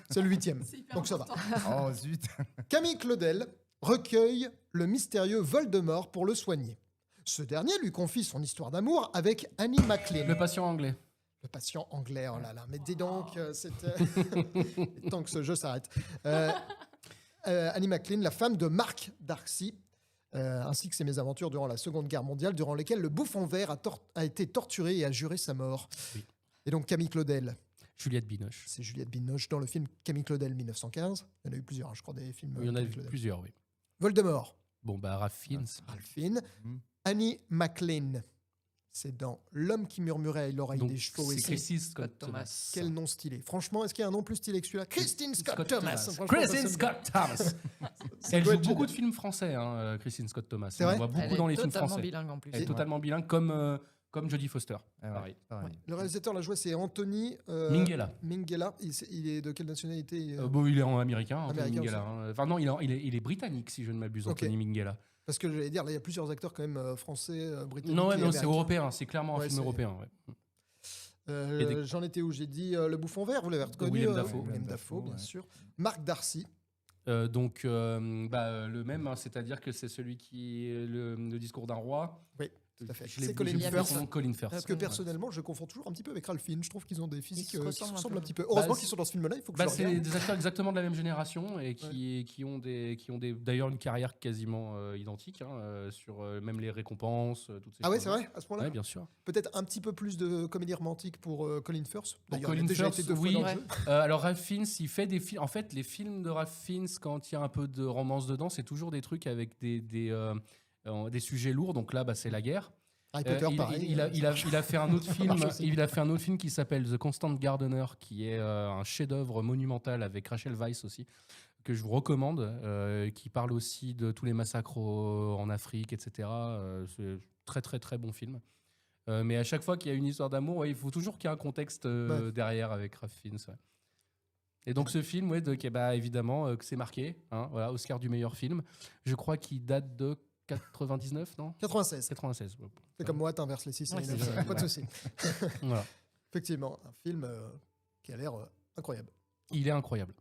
c'est le 8e. C'est hyper Donc ça va. important. Oh zut. Camille Claudel recueille le mystérieux Voldemort pour le soigner. Ce dernier lui confie son histoire d'amour avec Annie MacLean. Le patient anglais. Le patient anglais, oh là là. Mais dis donc, c'était... Tant que ce jeu s'arrête. Annie MacLean, la femme de Mark Darcy, ainsi que ses mésaventures durant la Seconde Guerre mondiale, durant lesquelles le bouffon vert a été torturé et a juré sa mort. Oui. Et donc Camille Claudel, Juliette Binoche. c'est Juliette Binoche dans le film Camille Claudel 1915. Il y en a eu plusieurs, hein, je crois, des films. Il y en a Camille vu Claudel. plusieurs, oui. Voldemort, Bon, bah, Ralph Fiennes. Ralph Fiennes. Mhm. Annie MacLean, c'est dans L'homme qui murmurait à l'oreille Donc, des chevaux. c'est Et Christine Scott Scott Thomas. Thomas. quel nom stylé. Franchement, est-ce qu'il y a un nom plus stylé que celui-là? Christine Scott Thomas. Franchement, Christine ça, Scott Thomas. ça Elle doit joue être beaucoup génial. de films français, hein, Christine Scott Thomas. C'est On vrai voit Elle beaucoup est dans les films totalement français. bilingue en plus. Elle est totalement bilingue, comme comme Jodie Foster. Ah ouais, Pareil. pareil. Le réalisateur l'a joué, c'est Anthony Minghella. Minghella. Il est de quelle nationalité Bon, il est en américain, Anthony Américain Minghella. Hein. Enfin non, il est britannique si je ne m'abuse, Ok. Anthony Minghella. Parce que j'allais dire, là, il y a plusieurs acteurs quand même français, britanniques. Non, et c'est américains. européen, c'est clairement un Ouais, film c'est- européen. Ouais. J'en étais où j'ai dit Le Bouffon Vert, vous l'avez reconnu. William Dafoe. William William Dafoe, Dafoe, bien ouais. sûr. Marc Darcy. Le même, hein, c'est-à-dire que c'est celui qui est le discours d'un roi. Oui, tout à fait. Je l'ai- C'est Colin j'ai oublié Firth. son nom, Colin Firth. Parce que personnellement, je confonds toujours un petit peu avec Ralph Fiennes. Je trouve qu'ils ont des physiques se qui se ressemblent un ressemblent peu. un petit peu. Heureusement Bah, qu'ils sont dans ce film-là, il faut que Bah, je le c'est regarde. des acteurs exactement de la même génération et qui ont d'ailleurs une carrière quasiment identique sur même les récompenses, toutes ces Ah ouais, choses. c'est vrai, à ce point-là. Ouais, bien sûr. Peut-être un petit peu plus de comédie romantique pour Colin Firth. Pour D'ailleurs, il a Colin déjà Firth, été 2 fois oui. dans le Ouais. jeu. Alors Ralph Fiennes, il fait des films. En fait, les films de Ralph Fiennes, quand il y a un peu de romance dedans, c'est toujours des trucs avec des sujets lourds. Donc là, c'est la guerre. Harry Potter, pareil. Il a fait un autre film. marche aussi. Il a fait un autre film qui s'appelle The Constant Gardener, qui est un chef-d'œuvre monumental avec Rachel Weisz aussi, que je vous recommande, qui parle aussi de tous les massacres en Afrique, etc. C'est très très très bon film. Mais à chaque fois qu'il y a une histoire d'amour, ouais, il faut toujours qu'il y ait un contexte derrière avec Ralph Fiennes. Ouais. Et donc ce film, évidemment, que c'est marqué, hein, voilà, Oscar du meilleur film. Je crois qu'il date de 99, non 96. 96. C'est comme moi, t'inverses les 6 et Ouais, les c'est 9. ça. Pas de souci. Voilà. Effectivement, un film qui a l'air incroyable. Il est incroyable.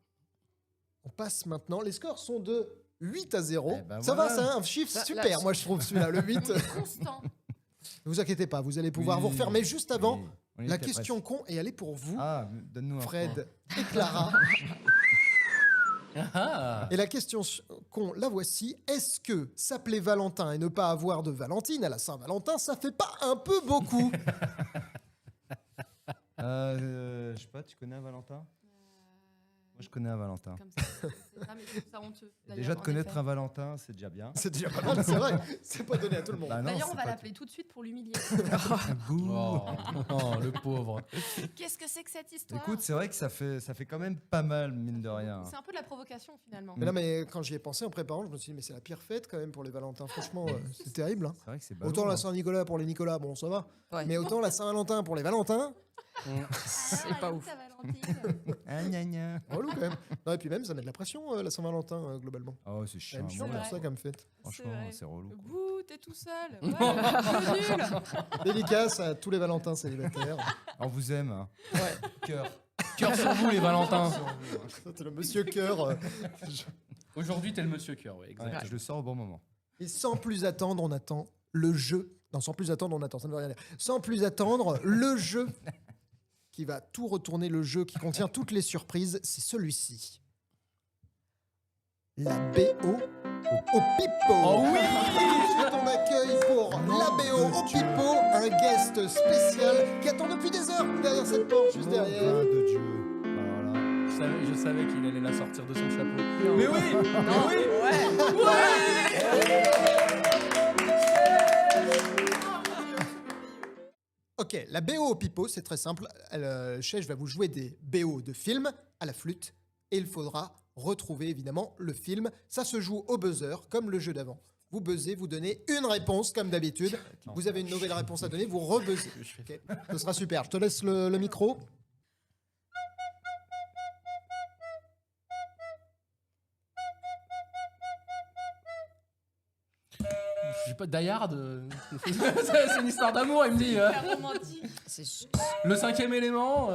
On passe maintenant. Les scores sont de 8-0. Eh ben Ça voilà. va, c'est un chiffre Ça, super, là, moi je trouve celui-là, le 8. On est constant. Ne vous inquiétez pas, vous allez pouvoir Oui, vous refaire. Mais juste avant, oui, on y la était question presque. con, et elle est pour vous, Donne-nous un Fred et Clara. Ah Et la question con, la voici. Est-ce que s'appeler Valentin et ne pas avoir de Valentine à la Saint-Valentin, ça fait pas un peu beaucoup? Je sais pas, tu connais un Valentin? Moi, je connais un Valentin. Comme ça. Ah, mais je trouve ça honteux. D'ailleurs, Déjà, de en connaître effet. un Valentin, c'est déjà bien. C'est déjà pas mal, c'est vrai. C'est pas donné à tout le monde. Bah non, D'ailleurs, on c'est va pas l'appeler tout de suite pour l'humilier. Oh, le pauvre. Qu'est-ce que c'est que cette histoire Écoute, c'est vrai que ça fait quand même pas mal, mine de rien. C'est un peu de la provocation finalement. Mais non, mais quand j'y ai pensé en préparant, je me suis dit, mais c'est la pire fête quand même pour les Valentins. Franchement, c'est terrible. Hein. C'est vrai que c'est ballot, Autant la hein. Saint-Nicolas pour les Nicolas, bon, ça va. Ouais. Mais autant la Saint-Valentin pour les Valentins, C'est pas ouf. Ah, gna, gna. relou quand même. Non, et puis même, ça met de la pression, la Saint-Valentin, globalement. Oh, c'est C'est chiant. même chiant de vrai. faire ça comme fête. Franchement, c'est relou. quoi. Bouh, t'es tout seul. Ouais, le nul. Dédicace à tous les Valentins célibataires. On vous aime. Hein. Cœur. Cœur sur vous, les Valentins. C'est le monsieur cœur. Aujourd'hui, t'es le monsieur cœur, ouais, exact. Ouais, je le sors au bon moment. Et sans plus attendre, on attend le jeu. Non, sans plus attendre, on attend, ça ne veut rien dire. Sans plus attendre, le jeu qui va tout retourner, le jeu qui contient toutes les surprises, c'est celui-ci. La BO au Pipo. Oh oui Ensuite, on accueille pour la BO au Pipo un guest spécial qui attend depuis des heures derrière cette porte, juste derrière. Oh, de Dieu. Voilà. Je savais qu'il allait la sortir de son chapeau. Mais oui Non, ouais. Ok, la BO au Pipo, c'est très simple. Chej va vous jouer des BO de films à la flûte et il faudra retrouver évidemment le film. Ça se joue au buzzer, comme le jeu d'avant. Vous buzzez, vous donnez une réponse comme d'habitude. Vous avez une nouvelle réponse à donner, vous rebuzzez. Ok, ce sera super. Je te laisse le micro. Je sais pas, Die Hard. C'est une histoire d'amour, il me dit. Hyper romantique. C'est ch- Le cinquième élément.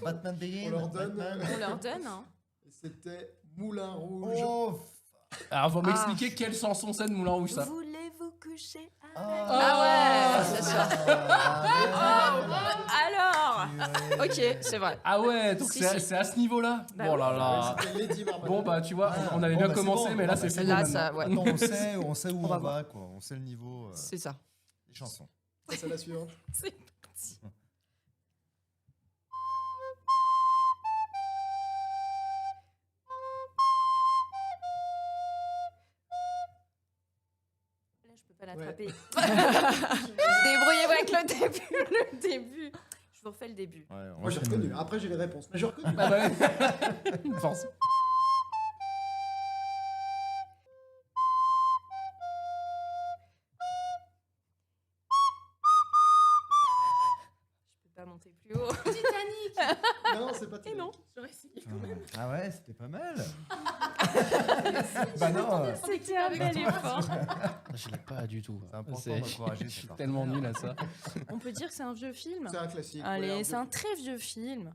Batman On leur donne. On leur donne. Hein. C'était Moulin Rouge. Oh, Alors, faut m'expliquer quelle chanson c'est de Moulin Rouge, ça. Voulez-vous coucher Ah ouais, c'est ça. Alors Ok, c'est vrai. Ah ouais, donc Si, c'est si. c'est à ce niveau-là. Bah Oh là là. C'était Lady Marmalade. Bon bah tu vois, on avait bon, bien bah, c'est commencé, bon. mais là c'est fini. Là, maintenant. ça, ouais. Attends, on sait où On on, va va, quoi. On sait le niveau C'est ça. des chansons. C'est la suivante. C'est parti. Là, je peux pas l'attraper. Débrouillez-vous avec le début. Le début. Je vous refais le début. Ouais, Moi j'ai reconnu. Après j'ai les réponses. Mais j'ai reconnu. Ah bah ouais. Force. Non, c'est pas Et non, j'aurais essayé quand même. Ah ouais, c'était pas mal. Bah non, C'était un bel effort. Je l'ai pas du tout. c'est important C'est- d'encourager. Je suis tellement nul à ça. On peut dire que c'est un vieux film. C'est un classique. Allez, ouais, c'est un très vieux film.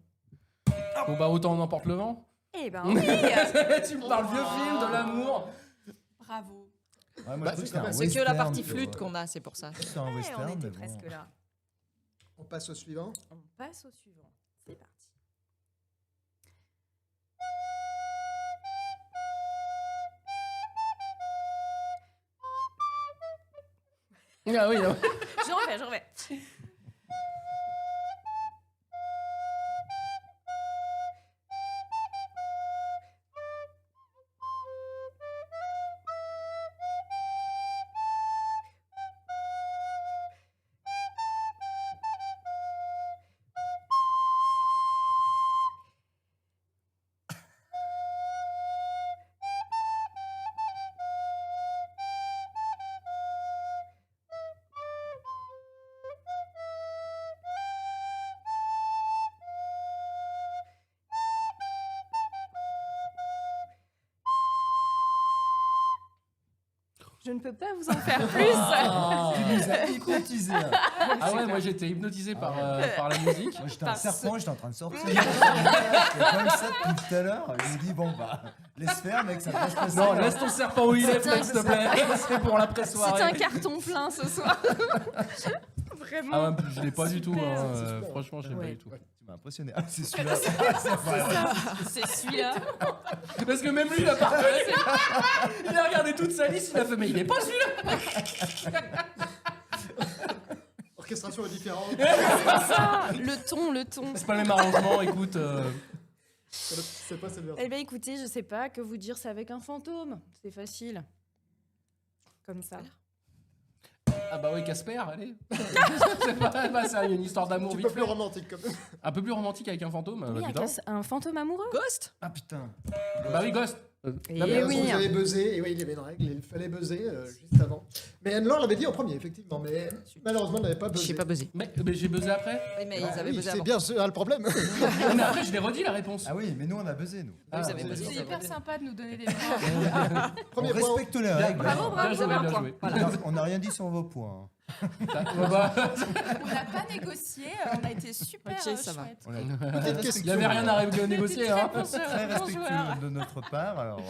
Bon bah autant on emporte le vent. Eh ben oui. Tu me parles vieux film, de l'amour. Bravo. Ouais, moi, Bah, je trouve c'est que un C'est que la western, partie tu flûte vois. qu'on a, c'est pour ça. C'est un Ouais, western, on mais était bon. presque là. On passe au suivant. On passe au suivant. C'est parti. Ah oui, Je refais. Je ne peux pas vous en faire plus. Tu nous as hypnotisés. Hein. Ah ouais, moi j'étais hypnotisé par la musique. Moi j'étais un Parce- serpent, j'étais en train de sortir. J'étais comme ça depuis tout à l'heure. Je me dis, bon bah, laisse faire, mec, ça va se passer. Non, laisse ton serpent où il est, C'est un- Flex, s'il te plaît. C'est pour C'est un l'après-soirée. carton plein ce soir. Vraiment. Ah ouais, je l'ai pas du tout. Super. hein, C'est super. franchement, je l'ai pas Ouais. du tout. Tu m'as impressionné. Ah, c'est celui-là. C'est celui-là. Parce que même lui, il a pas reconnu. Il a regardé toute sa liste, il a fait, mais il est pas celui-là. Orchestration est différente. Ça, le ton. C'est pas le même arrangement, écoute. C'est pas celle-là. Eh bien, écoutez, je sais pas que vous dire, c'est avec un fantôme. C'est facile. Comme ça. Ah bah oui, Casper, allez. C'est pas, bah, c'est une histoire d'amour Un petit vite peu plus fait. romantique quand même. Un peu plus romantique avec un fantôme. Oui, bah, avec putain. un fantôme amoureux. Ghost. Ah putain. Bah oui, Ghost. Eh Non, mais oui. vous avez buzzé, et oui, il y avait une règle, il fallait buzzer juste avant. Mais Anne-Laure l'avait dit en premier, effectivement, mais malheureusement, elle n'avait pas buzzé. J'ai pas buzzé. Mais j'ai buzzé après. Oui, mais ils Ah avaient oui, buzzé c'est avant. bien ça le problème. Non, mais après, je l'ai redit la réponse. Ah oui, mais nous on a buzzé, nous. Ah, Vous avez c'est- buzzé, C'est vous avez hyper buzzé. sympa de nous donner des On Premier point. respecte les règles. Bravo, bravo, Bien joué, vous avez un bien point. joué. Voilà. On n'a rien dit sur vos points. hein. Bah, bah, On n'a pas négocié, on a été super Ok, ça va. chouette. On a Petite question. il y avait rien à négocier. Hein. très respectueux de notre part. Alors,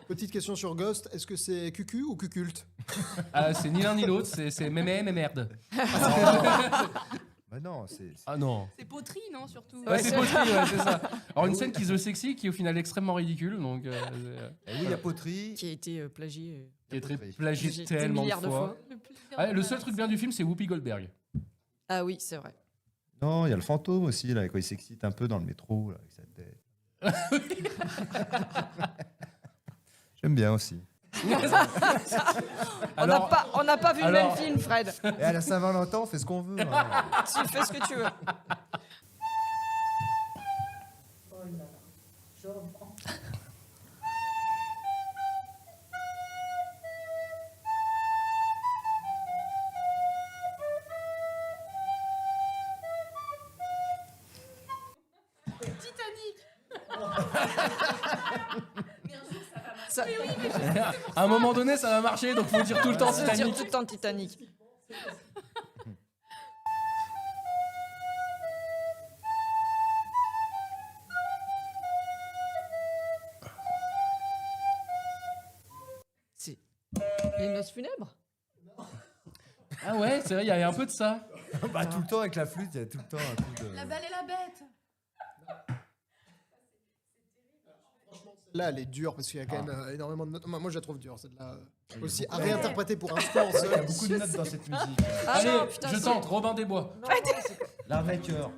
Petite question sur Ghost, est-ce que c'est cucu ou cuculte? Ah, c'est ni l'un ni l'autre, c'est mémé, mais merde. bah non, c'est. Ah non. C'est poterie, non, surtout. Ouais, c'est poterie, ouais, c'est ça. Alors une scène qui se sexy, qui est au final extrêmement ridicule, donc Eh oui, il y a poterie. Qui a été plagié. qui est très Poterie. plagié Des tellement de milliards de fois. fois. Ah, le seul truc bien du film, c'est Whoopi Goldberg. Ah oui, c'est vrai. Non, il y a le fantôme aussi, là, quand il s'excite un peu dans le métro, là, avec sa tête. J'aime bien aussi. Alors, On n'a pas vu le alors- même film, Fred. Et à la Saint-Valentin, on fait ce qu'on veut. hein. Tu fais ce que tu veux. Ça, à un moment donné, ça va marcher, donc faut dire tout le temps ça tire Titanic. tout le temps Titanic. C'est les noces funèbres. Ah ouais, c'est vrai, il y a un peu de ça. Bah, tout le temps avec la flûte, il y a tout le temps un coup de. La Belle et la Bête. Là, elle est dure parce qu'il y a quand même énormément de notes. Moi, je la trouve dure, celle-là. Aussi à Ouais. réinterpréter pour un score Il y a seul. beaucoup de notes dans cette musique. Ah Allez, non, putain, je c'est- tente, Robin des Bois. Non, non, c'est quoi L'arnaqueur.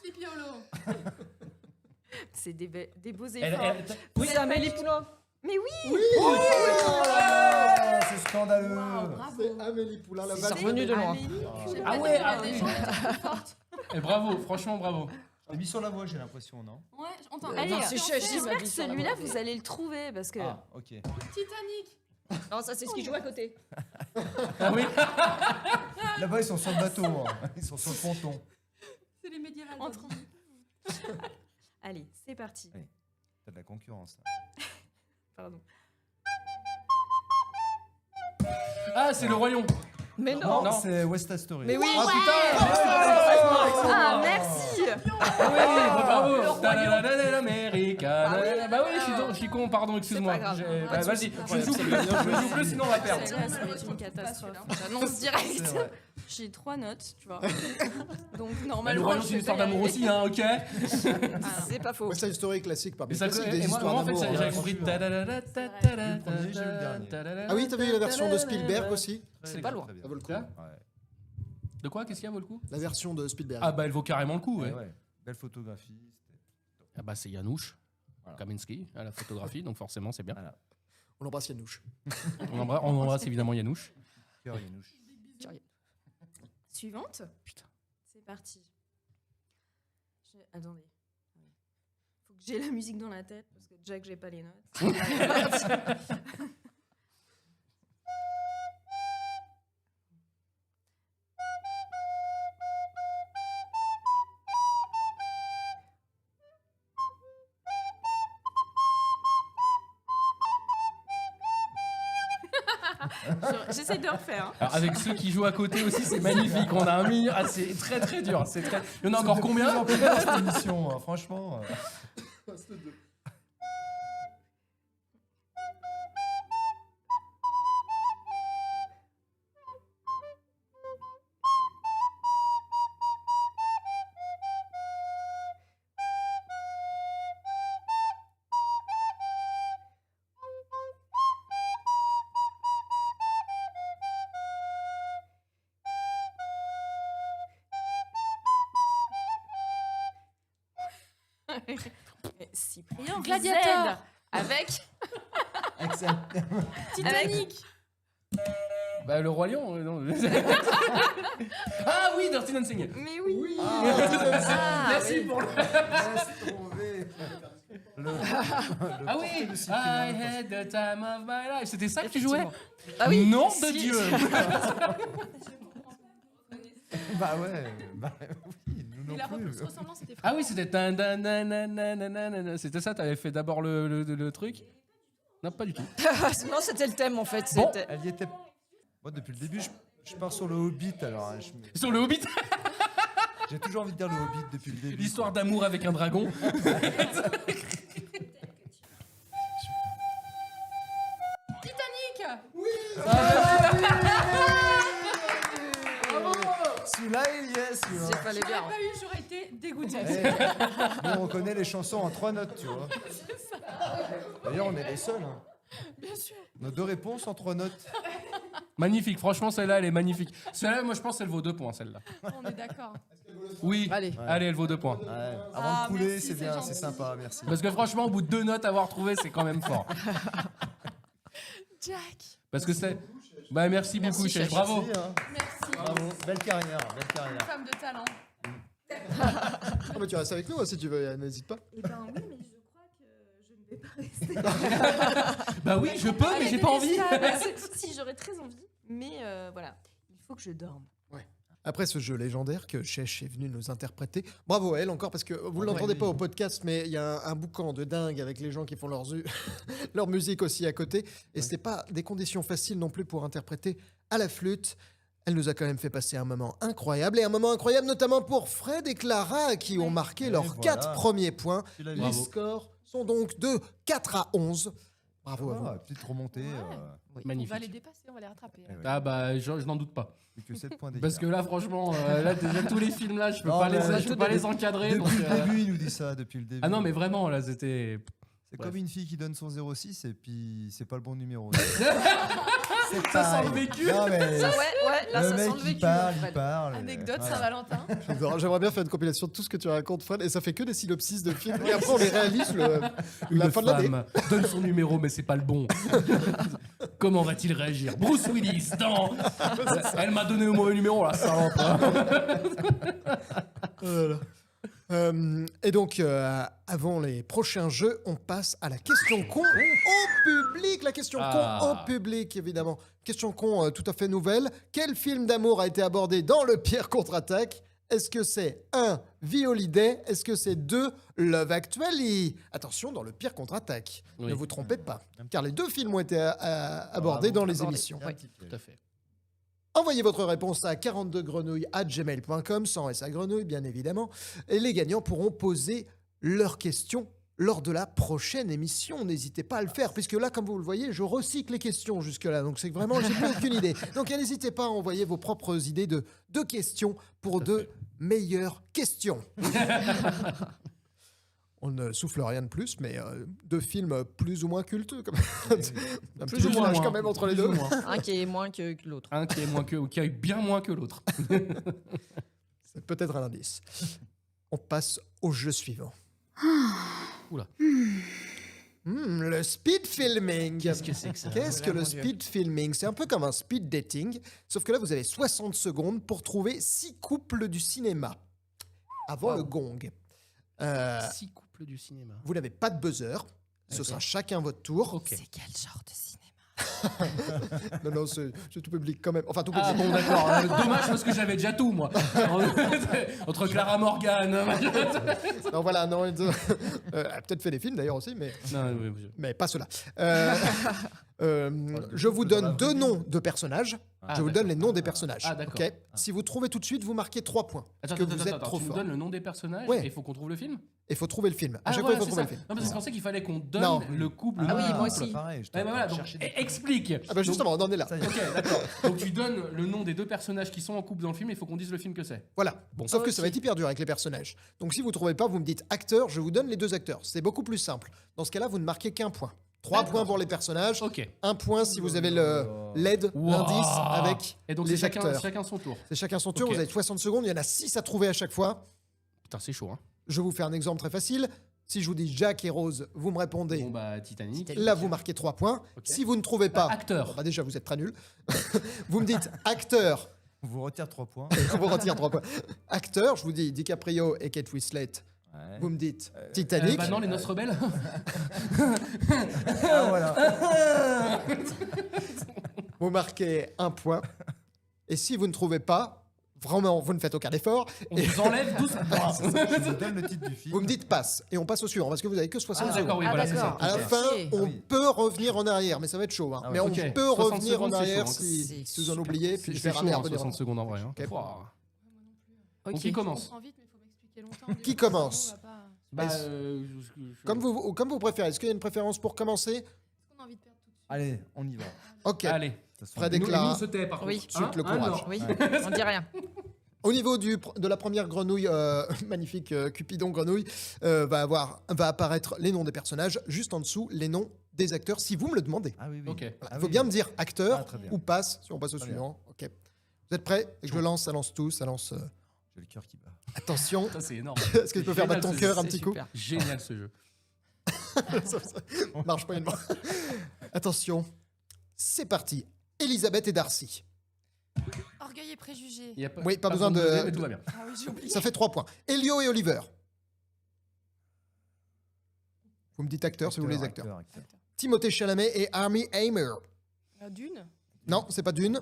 Sleepy Hollow. C'est des beaux Elle- efforts. Oui, c'est Amélie Poulain. Mais oui. Oui, Ah, c'est scandaleux. Wow, bravo. c'est Amélie Poulain, la C'est valse. revenu de loin. Amélie. Ah ouais, ah les oui. gens étaient plus fortes. Et bravo, franchement bravo. J'ai mis sur la voix, j'ai l'impression, non? Ouais, on t'en Allez, Non, c'est attention, cher, c'est- j'y J'espère que J'imagine sur la celui-là, voix. vous allez le trouver parce que. Ah, ok. Titanic. Non, ça c'est ce qui joue à côté. Ah oui. Là-bas, ils sont sur le bateau. hein. Ils sont sur le ponton. C'est les médiévales. Entre- Bobby. Allez, c'est parti. Ouais. T'as de la concurrence. Pardon. Ah, c'est le royaume. Mais non. Non. C'est West Side Story. Mais oui. Ah putain. Ah, merci. Bravo. L'América. Bah oui, je suis con, pardon, excuse-moi. C'est pas grave. Bah, vas-y, je souffle, sinon on va perdre. Déjà, ça va être une catastrophe. Celui-là. J'annonce C'est direct. vrai. J'ai 3 notes, tu vois. Donc Bah, le normalement, royaume, je c'est une vais histoire pas y d'amour arriver. aussi, hein, ok. Ah, c'est pas faux. West Side Story classique parmi Et les ça, classiques des et moi, histoires en fait, d'amour. j'avais hein. compris. Ah oui, t'as vu la version de Spielberg aussi? C'est pas lourd. Très bien. Ça vaut le coup. Quoi Ouais. De quoi? Qu'est-ce qu'il y a, vaut le coup? La version de Spielberg. Ah bah, elle vaut carrément le coup, ouais. Ouais. Belle photographie. Ah bah, c'est Janusz Voilà. Kaminski à la photographie, donc forcément, c'est bien. Voilà. On embrasse Yanouche. On embrasse évidemment Janusz. Cœur Yanouche. Suivante. Putain. C'est parti. Attendez. Faut que j'ai la musique dans la tête parce que déjà que j'ai pas les notes. J'essaie de refaire. Hein. Alors, avec ceux qui jouent à côté aussi, c'est magnifique. On a un milieu. Ah, c'est très très dur. Il y en a encore combien? Cette émission, hein, franchement. Cyprien Gladiator. Z avec Excellent. Titanic. Bah, le roi lion. Non. Ah oui, Dirty Dancing. Mais oui. Ah, merci pour le. Laisse tomber. Ah oui. I had the time of my life. C'était ça que tu jouais? Ah oui. Nom de Si. Dieu. Bah ouais. Bah oui, nous Et non la plus. ressemblance était Ah oui, c'était tan, dan, nan, nan, nan, nan, nan, nan. C'était ça. T'avais fait d'abord le truc. Non, pas du tout. Non, c'était le thème en fait. Bon. C'était- Elle y était. Moi, depuis le début, je pars sur le Hobbit. Alors, hein, Sur le Hobbit. j'ai toujours envie de dire le Hobbit depuis le début. L'histoire d'amour avec un dragon. Titanic. Celui-là, il y est, celui-là. J'ai pas les Si bien. j'aurais pas eu, j'aurais été dégoûtée. Nous, on connaît les chansons en 3 notes, tu vois. D'ailleurs, on est les seuls. Hein. Bien sûr. Nos 2 réponses en 3 notes. Magnifique. Franchement, celle-là, elle est magnifique. Celle-là, moi, je pense qu'elle vaut 2 points, celle-là. On est d'accord. Oui. Allez. Allez, elle vaut 2 points. Ouais. Avant Ah, de couler, merci, c'est c'est bien, gentil. c'est sympa, merci. Parce que franchement, au bout de 2 notes à avoir trouvé, c'est quand même fort. Jack. Parce que c'est. Bah, merci beaucoup, chef. Bravo. Merci, hein. Merci. Bravo. Belle carrière, belle carrière. Femme de talent. Ah bah tu restes avec nous hein, si tu veux, n'hésite pas. Eh ben oui, mais je crois que je ne vais pas rester. Bah oui, je peux, mais j'ai pas envie. Si, j'aurais très envie, mais voilà, il faut que je dorme. Après ce jeu légendaire que Chech est venu nous interpréter, bravo à elle encore parce que vous ne l'entendez pas au podcast, mais il y a un boucan de dingue avec les gens qui font leur musique aussi à côté. Et c'était pas des conditions faciles non plus pour interpréter à la flûte. Elle nous a quand même fait passer un moment incroyable, et un moment incroyable notamment pour Fred et Clara qui ont marqué Et leurs voilà. 4 premiers points. Tu l'as Les vu. scores sont donc de 4 à 11. Bravo à vous. Ah, petite remontée. On va les Magnifique. dépasser, on va les rattraper. eh ouais. Ah bah, je n'en doute pas. Plus que 7 points d'écart. Parce que là, franchement, là, déjà, tous les films là, je peux Non, pas mais je peux pas les encadrer. Depuis donc, le début, il nous dit ça, depuis le début. Ah non, mais vraiment, là, c'était. C'est bref. comme une fille qui donne son 06 et puis c'est pas le bon numéro. C'est Ça sent le pareil. vécu. Non, mais Ouais, là, le ça mec sent le il vécu. parle, Fred. il parle. Anecdote Voilà. Saint-Valentin. J'adore. J'aimerais bien faire une compilation de tout ce que tu racontes, Fred, et ça fait que des synopsis de films. Et après, on les réalise la Une fin de l'année. femme donne son numéro, mais c'est pas le bon. Comment va-t-il réagir? Bruce Willis, non. Elle m'a donné le mauvais numéro, là, salope. Voilà. Et donc, avant les prochains jeux, on passe à la question con au public. La question Ah. con au public, évidemment. Question con tout à fait nouvelle. Quel film d'amour a été abordé dans Le Pire contre-attaque? Est-ce que c'est 1. The Holiday? Est-ce que c'est 2. Love Actually? Attention, dans le pire contre-attaque. Oui. Ne vous trompez pas, car les deux films ont été abordés dans les émissions. Ouais, tout à fait. Envoyez votre réponse à 42grenouilles@gmail.com, sans S à grenouille, bien évidemment. Et les gagnants pourront poser leurs questions lors de la prochaine émission. N'hésitez pas à le faire, puisque là, comme vous le voyez, je recycle les questions jusque-là. Donc, c'est que vraiment, j'ai plus aucune idée. Donc, n'hésitez pas à envoyer vos propres idées de questions pour de meilleures questions. On ne souffle rien de plus, mais deux films plus ou moins cultes. Un petit Plus ou moins, décalage quand même entre les plus deux. ou moins. Un qui est moins que l'autre. Un qui est moins que, ou qui a eu bien moins que l'autre. C'est peut-être un indice. On passe au jeu suivant. Oula. Le speed filming. Qu'est-ce que c'est que ça? Qu'est-ce que Oula, le mon Dieu. speed filming? C'est un peu comme un speed dating, sauf que là, vous avez 60 secondes pour trouver 6 couples du cinéma avant le gong. 6 couples du cinéma. Vous n'avez pas de buzzer. Ce sera chacun votre tour. Ok. C'est quel genre de cinéma? Non, c'est tout public quand même. Enfin, tout Ah public. bon, d'accord. Dommage parce que j'avais déjà tout, moi. Entre Clara Morgan. Non, voilà, non. Elle a peut-être fait des films d'ailleurs aussi, mais pas cela. Je vous donne 2 noms de personnages. Je vous donne les noms des personnages. Ah, d'accord. ok. Si vous trouvez tout de suite, vous marquez 3 points. Attends, parce que vous êtes trop tu me fort. donnes le nom des personnages Ouais. et il faut qu'on trouve le film. Il faut trouver le film. À Ah, chaque voilà, fois, il faut c'est trouver ça. le film. Non, parce que je pensais qu'il fallait qu'on donne Non. le couple. Ah oui, moi c'est aussi. pareil, je Ouais, bah voilà, donc explique. Ah bah justement, on en est là. Ça y est. Ok, d'accord. Donc tu donnes le nom des 2 personnages qui sont en couple dans le film et il faut qu'on dise le film que c'est. Voilà. Bon. Sauf que ça va être hyper dur avec les personnages. Donc si vous ne trouvez pas, vous me dites acteur, je vous donne les 2 acteurs. C'est beaucoup plus simple. Dans ce cas-là, vous ne marquez qu'un point. 3 D'accord. points pour les personnages. Ok. 1 point si vous avez l'aide, Wow. l'indice avec Et donc les c'est acteurs. chacun son tour. C'est chacun son tour. Ok. Vous avez 60 secondes. Il y en a 6 à trouver à chaque fois. Putain, c'est chaud, hein. Je vous fais un exemple très facile. Si je vous dis Jacques et Rose, vous me répondez. Bon, bah, Titanic. Là, vous marquez 3 points. Ok. Si vous ne trouvez pas... Acteur. Bon, bah déjà, vous êtes très nul. Vous me dites acteur. On vous retire 3 points. On vous retire 3 points. Acteur, je vous dis DiCaprio et Kate Winslet. Ouais. Vous me dites Titanic. Bah non, les Noces Rebelles. Ah, voilà. Vous marquez 1 point. Et si vous ne trouvez pas, vraiment, vous ne faites aucun effort. On vous enlève 12 points. Je vous donne le titre du film. Vous me dites passe. Et on passe au suivant parce que vous avez que 60 Ah, secondes. d'accord, oui, Ah, voilà, c'est ça. d'accord. À la Ok. fin, on oui. peut revenir en arrière, mais ça va être chaud. Hein. Ah mais ouais, on ok. peut 60 revenir en secondes, c'est arrière chaud, hein. si C'est vous en oubliez, puis C'est faire un chaud, air hein, de 60 secondes en vrai. Hein. Ok. Pouah. Ok. Donc qui Je commence comprends vite, mais il faut m'expliquer longtemps. Qui commence? On va pas- Bah, Comme vous préférez. Est-ce qu'il y a une préférence pour commencer? Est-ce qu'on a envie de perdre tout de suite? Allez, on y va. Ok. Allez. Ça sent Fred bien. et Clara. Nous, on se tait, par contre. Oui. Tout de suite, le courage. Oui, on dit rien. Au niveau de la première grenouille, magnifique Cupidon grenouille, va apparaître les noms des personnages, juste en dessous les noms des acteurs, si vous me le demandez. Ah oui, oui. Ok. Il Ah faut oui. bien me dire acteur Ah, très bien. ou passe, si on passe au Très suivant. Ok. Vous êtes prêts? Je lance, ça lance tout, ça lance. J'ai le cœur qui bat. Attention. Ça, c'est énorme. Est-ce que je peux faire battre ton Génial, cœur un c'est petit coup? super. Génial ce jeu. Ça marche pas une main. Attention. C'est parti. Elisabeth et Darcy. Orgueil et préjugés. Il y a pas, Oui, pas besoin de- buzzer, mais tout va bien. Ah oui, j'ai oublié. Ça fait 3 points. Elio et Oliver. Vous me dites acteur si vous voulez les acteurs. acteur. Timothée Chalamet et Armie Hammer. Dune. Non, c'est pas d'une.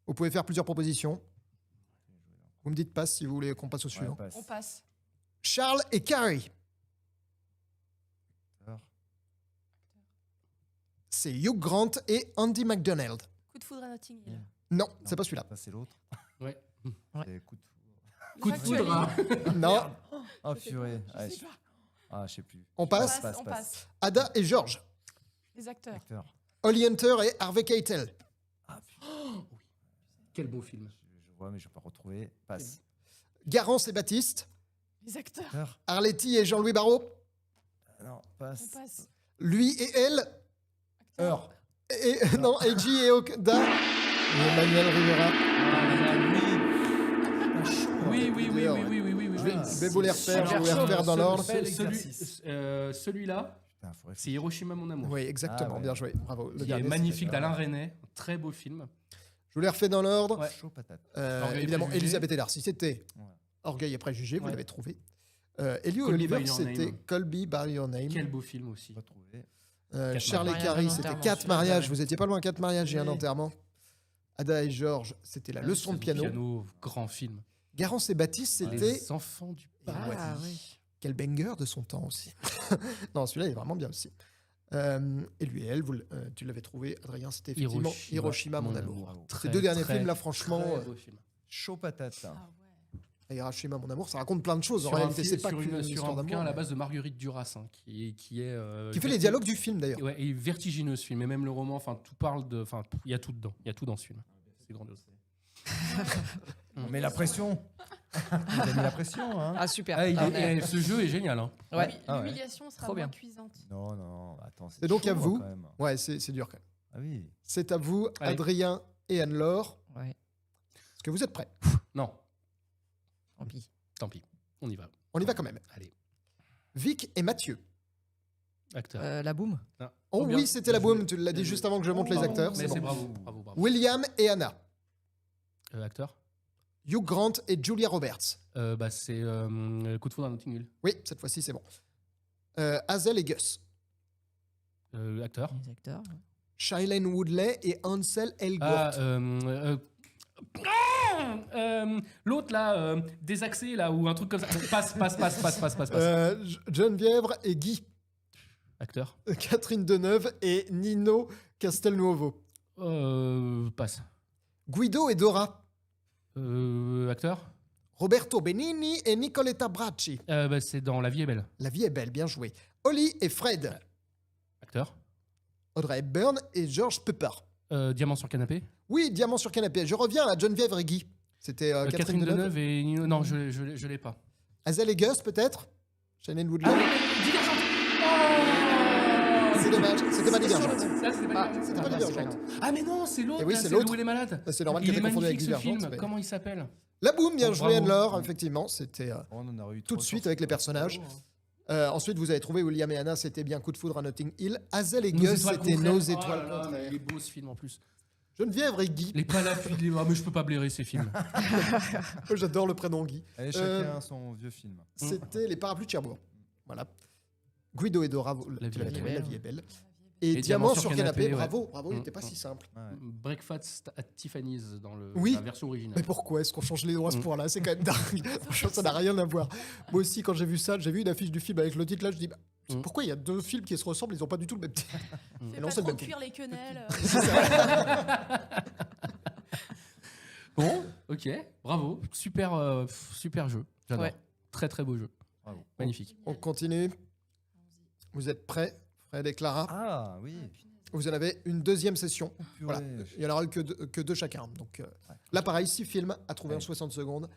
Vous pouvez faire plusieurs propositions. Vous me dites passe si vous voulez qu'on passe au Ouais, suivant. passe. On passe. Charles et Carrie. Acteur. C'est Hugh Grant et Andy McDonald. Coup de foudre à Notting Hill. Non, c'est pas celui-là. Ça, c'est l'autre. Ouais. C'est coup de foudre. Coup de foudre. hein. Non, Oh, purée. Je Ouais, sais je- pas. Ah, je sais plus. on passe. On passe. Ada et George. Les acteurs. Acteur. Holly Hunter et Harvey Keitel. Ah, putain. Quel beau film. Je vois, mais je vais pas retrouver. Passe. Garance et Baptiste. Les acteurs. Acteur. Arletty et Jean-Louis Barrault. Non, On passe. passe. Lui et elle. Heure. Et, non, Eiji et Okada. Et Emmanuel Rivera. Oui, oui, oui, oui, oui, oui, oui, oui. Je vais vous les refaire, je vais vous les Super refaire dans chaud. l'ordre. Bel Celui- exercice. Celui-là, Putain, faut c'est Hiroshima, mon amour. Oui, exactement, Ah ouais. bien joué. Bravo. Le Qui est dernier, magnifique c'était- d'Alain Resnais. Très beau film. Je vous les refais dans l'ordre. Ouais. Chaud patate. Orgueil et Évidemment, préjugés. Elisabeth et Darcy, c'était Ouais. Orgueil et préjugés, vous Ouais. l'avez trouvé. Elio et Colby Oliver, by Your c'était Name. Colby by Your Name. Quel beau film aussi. Retrouvé. Quatre Charles et mariages, Carrie, un c'était enterrement. 4 Celui-là, mariages. ouais. Vous étiez pas loin, 4 mariages et un Oui. enterrement. Ada et Georges, c'était la leçon de piano. Grand film. Garance et Baptiste, c'était Les enfants du Ah, paradis. Ah oui. quel banger de son temps aussi. Non, celui-là est vraiment bien aussi. Et lui et elle, tu l'avais trouvé, Adrien, c'était effectivement Hiroshima, mon amour. Très, Ces deux derniers très, films, là, franchement, très beau film. Chaud patate. Là. Ah ouais. Hiroshima, mon amour, ça raconte plein de choses. En Sur un, réalité, c'est fi- pas sur qu'une une- sur histoire un bouquin d'amour. à la mais- base de Marguerite Duras, hein, qui est Qui fait les dialogues du film, d'ailleurs. Ouais, et vertigineux ce film, et même le roman, enfin tout parle de, enfin il y a tout dedans, il y a tout dans ce film. C'est grandiose. On met la pression. On a mis la pression, hein. Ah, super. Ah, Ah, ce jeu est génial. Hein. Ouais. Ah ouais. L'humiliation sera Trop moins bien. cuisante. Non, non, attends. Et donc, chaud, à vous. quand même. Ouais, c'est dur quand même. Ah oui. C'est à vous, Allez. Adrien et Anne-Laure. Ouais. Est-ce que vous êtes prêts? Non, Tant pis. tant pis, on y va. On y va quand même. Allez, Vic et Mathieu. acteur. La boum. Oh Oh, bien. oui, c'était la Bien joué. boum. Tu l'as dit Bien juste joué. avant que je montre les Bravo. acteurs. Mais c'est c'est bon. bravo, bravo, bravo. William et Anna. Acteur. Hugh Grant et Julia Roberts. Bah c'est Coup de foudre à Notting Hill. Oui, cette fois-ci, c'est bon. Hazel et Gus. Acteur. Les acteurs. Shailene Woodley et Ansel Ah, Elgort. l'autre là, désaxé là ou un truc comme ça. Passe. Geneviève et Guy. Acteur. Catherine Deneuve et Nino Castelnuovo. Passe. Guido et Dora. Acteur. Roberto Benigni et Nicoletta Bracci. Bah, c'est dans La vie est belle. La vie est belle, bien joué. Holly et Fred. Acteur. Audrey Hepburn et George Pepper. Diamant sur canapé. Oui, Diamant sur canapé. Je reviens à Geneviève et Guy. C'était Catherine Deneuve et Nino. Non, je l'ai pas. Hazel et Gus, peut-être. Shailene Woodley. C'est dommage, c'était pas Divergente. C'était pas Divergente. Ah mais non, c'est l'autre. Eh oui, là, c'est c'est l'autre. où il est malade. C'est normal Il qu'elle est ait confondu avec magnifique ce Divergente. film. mais- Comment il s'appelle? La boum, bien Oh, joué bravo. Anne-Laure, effectivement. C'était On en aurait eu tout de trop suite sur avec ce les coup. personnages. Ensuite, vous avez trouvé William et Anna, c'était bien Coup de foudre à Notting Hill. Hazel et Nos Gus, étoiles c'était contraires. Nos Oh là étoiles là, contraires. mais il est beau ce film en plus. Geneviève et Guy. Les palapuis, ah mais je peux pas blairer ces films. Oh, j'adore le prénom Guy. Allez, chacun son vieux film. C'était Les Parapluies de Cherbourg. Voilà. Guido et Dora, La tu l'avais vie est trouvé, La belle. vie est belle. Et Diamant sur canapé, ouais. bravo, il Mm, n'était pas si simple. Ouais. Breakfast at Tiffany's dans Oui. la version originale. Mais pourquoi est-ce qu'on change les noms à ce point-là? C'est quand même dingue. Franchement, ça n'a rien à voir. Moi aussi, quand j'ai vu ça, j'ai vu une affiche du film avec le titre là, je dis bah, Mm. pourquoi il y a deux films qui se ressemblent, ils n'ont pas du tout le même titre. Fais non, pas c'est le trop même film. cuire les quenelles. Bon, ok, bravo, super, super jeu. J'adore. Ouais. Très très beau jeu. Bravo. Magnifique. On continue. Vous êtes prêts, Fred et Clara? Ah oui. Vous en avez une deuxième session. Purée. Voilà. Il n'y en aura que deux chacun. Donc là, pareil, 6 films à trouver en Ouais. 60 secondes.